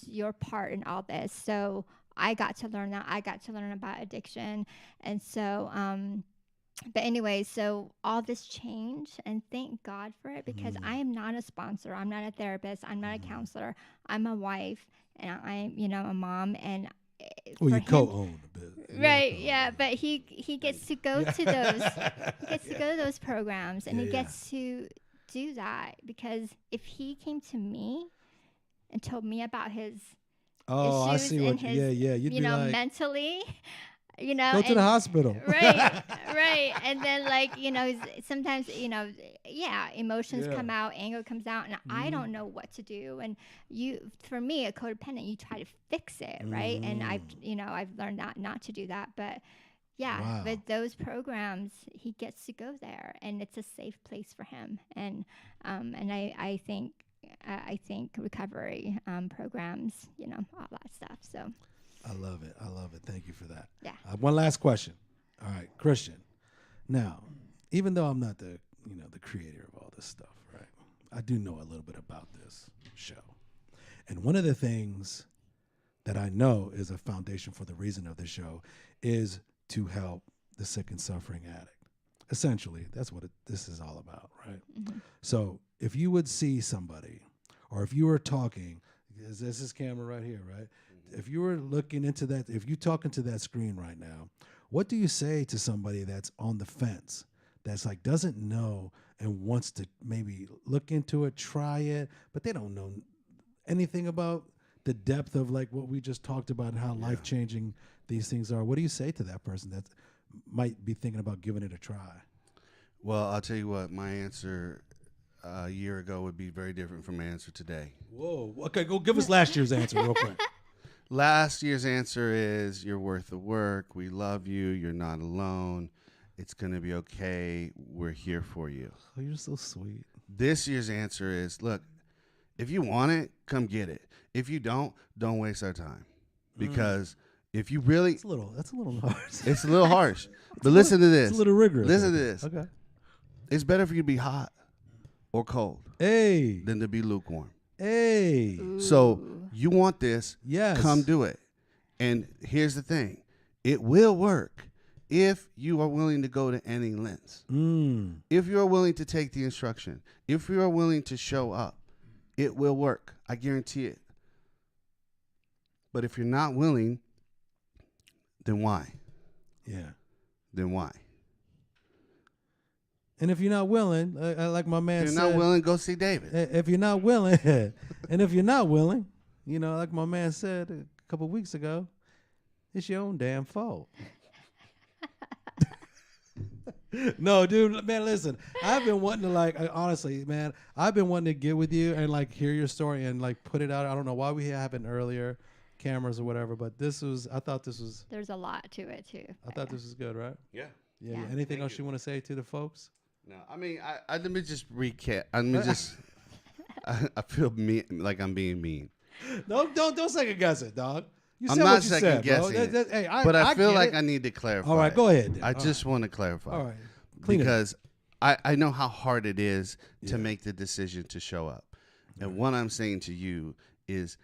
your part in all this? So I got to learn that. I got to learn about addiction. And so, but anyway, so all this changed, and thank God for it, because I am not a sponsor. I'm not a therapist. I'm not a counselor. I'm a wife, and I'm, a mom, and you co-own a bit. Right, yeah, but he gets to go to those to go to those programs, and he gets to do that, because if he came to me and told me about his issues I see what his, you'd be like, mentally, go to the hospital. right, and then sometimes emotions come out, anger comes out, and I don't know what to do. And for me, a codependent, you try to fix it, right? And I've learned not to do that, but but those programs, he gets to go there, and it's a safe place for him. And I think I think recovery programs, all that stuff. So I love it. I love it. Thank you for that. yeah. One last question. All right, Christian. Now, even though I'm not the creator of all this stuff, right? I do know a little bit about this show. And one of the things that I know is a foundation for the reason of the show is to help the sick and suffering addict. Essentially, that's what this is all about, right? Mm-hmm. So if you would see somebody, or if you were talking, this is camera right here, right? If you were looking into that, if you're talking to that screen right now, what do you say to somebody that's on the fence, that's like doesn't know and wants to maybe look into it, try it, but they don't know anything about the depth of like what we just talked about and how life-changing these things are? What do you say to that person that might be thinking about giving it a try? Well, I'll tell you what, my answer a year ago would be very different from my answer today. Whoa. Okay, go give us last year's answer real quick. Last year's answer is you're worth the work. We love you. You're not alone. It's going to be okay. We're here for you. Oh, you're so sweet. This year's answer is, look, if you want it, come get it. If you don't waste our time. Because if you really... That's a little harsh. It's a little harsh. But listen to this. It's a little rigorous. Listen to this. Okay. It's better for you to be hot or cold than to be lukewarm. Hey. So you want this, yes. Come do it. And here's the thing. It will work if you are willing to go to any lengths. If you are willing to take the instruction, if you are willing to show up, it will work. I guarantee it. But if you're not willing, then why? Yeah. Then why? And if you're not willing, like my man If said, you're not willing, go see David. If you're not willing, and if you're not willing, like my man said a couple weeks ago, it's your own damn fault. No, dude, man, listen. I've been wanting to honestly, man, I've been wanting to get with you and hear your story and put it out. I don't know why we haven't earlier, cameras or whatever, but I thought this was. There's a lot to it too. I thought this was good, right? Yeah. Yeah. Anything else you want to say to the folks? No, I mean, let me just recap. I feel like I'm being mean. No, don't second guess it, dog. You I'm said not what you second said, guessing bro. it, Hey, but I feel get like it. I need to clarify. All right, it. go ahead. Then. I just want to clarify. All right, clean it because I know how hard it is to make the decision to show up, and what I'm saying to you is,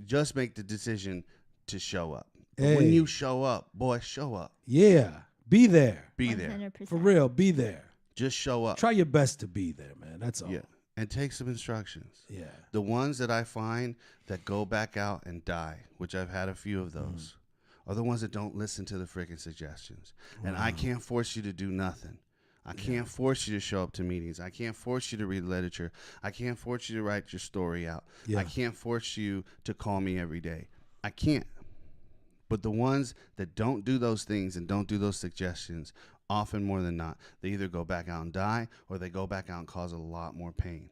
just make the decision to show up. But when you show up, boy, show up. Yeah, be there. Be there 100%. For real, be there. Just show up. Try your best to be there, man. That's all. Yeah, and take some instructions. Yeah. The ones that I find that go back out and die, which I've had a few of those, are the ones that don't listen to the freaking suggestions. And I can't force you to do nothing. I can't force you to show up to meetings. I can't force you to read literature. I can't force you to write your story out. Yeah. I can't force you to call me every day. I can't. But the ones that don't do those things and don't do those suggestions, often more than not, they either go back out and die, or they go back out and cause a lot more pain.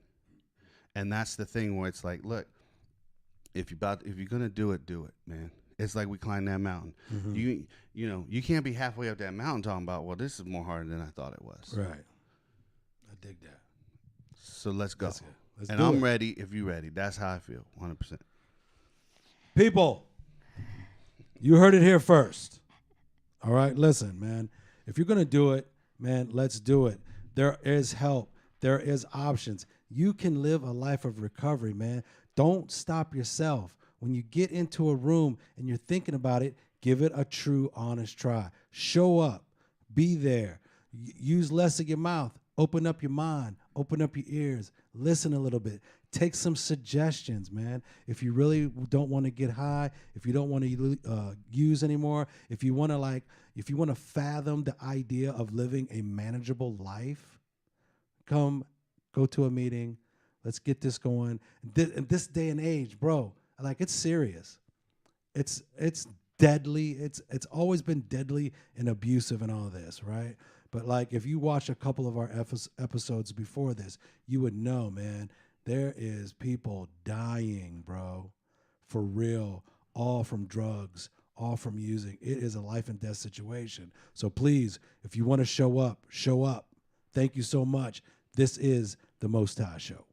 And that's the thing where it's like, look, if you're gonna do it, man. It's like we climbed that mountain. You you can't be halfway up that mountain talking about, well, this is more harder than I thought it was. Right. I dig that. So let's go. Let's and do I'm it. ready if you're ready. That's how I feel, 100%. People, you heard it here first. All right, listen, man. If you're going to do it, man, let's do it. There is help. There is options. You can live a life of recovery, man. Don't stop yourself. When you get into a room and you're thinking about it, give it a true, honest try. Show up. Be there. Use less of your mouth. Open up your mind. Open up your ears. Listen a little bit. Take some suggestions, man. If you really don't want to get high, if you don't want to use anymore, if you want to fathom the idea of living a manageable life, go to a meeting. Let's get this going. In this day and age, bro, it's serious. It's deadly. It's always been deadly and abusive and all this, right? But if you watch a couple of our episodes before this, you would know, man, there is people dying, bro, for real, all from drugs, all from using. It is a life and death situation. So please, if you want to show up, show up. Thank you so much. This is the Most High Show.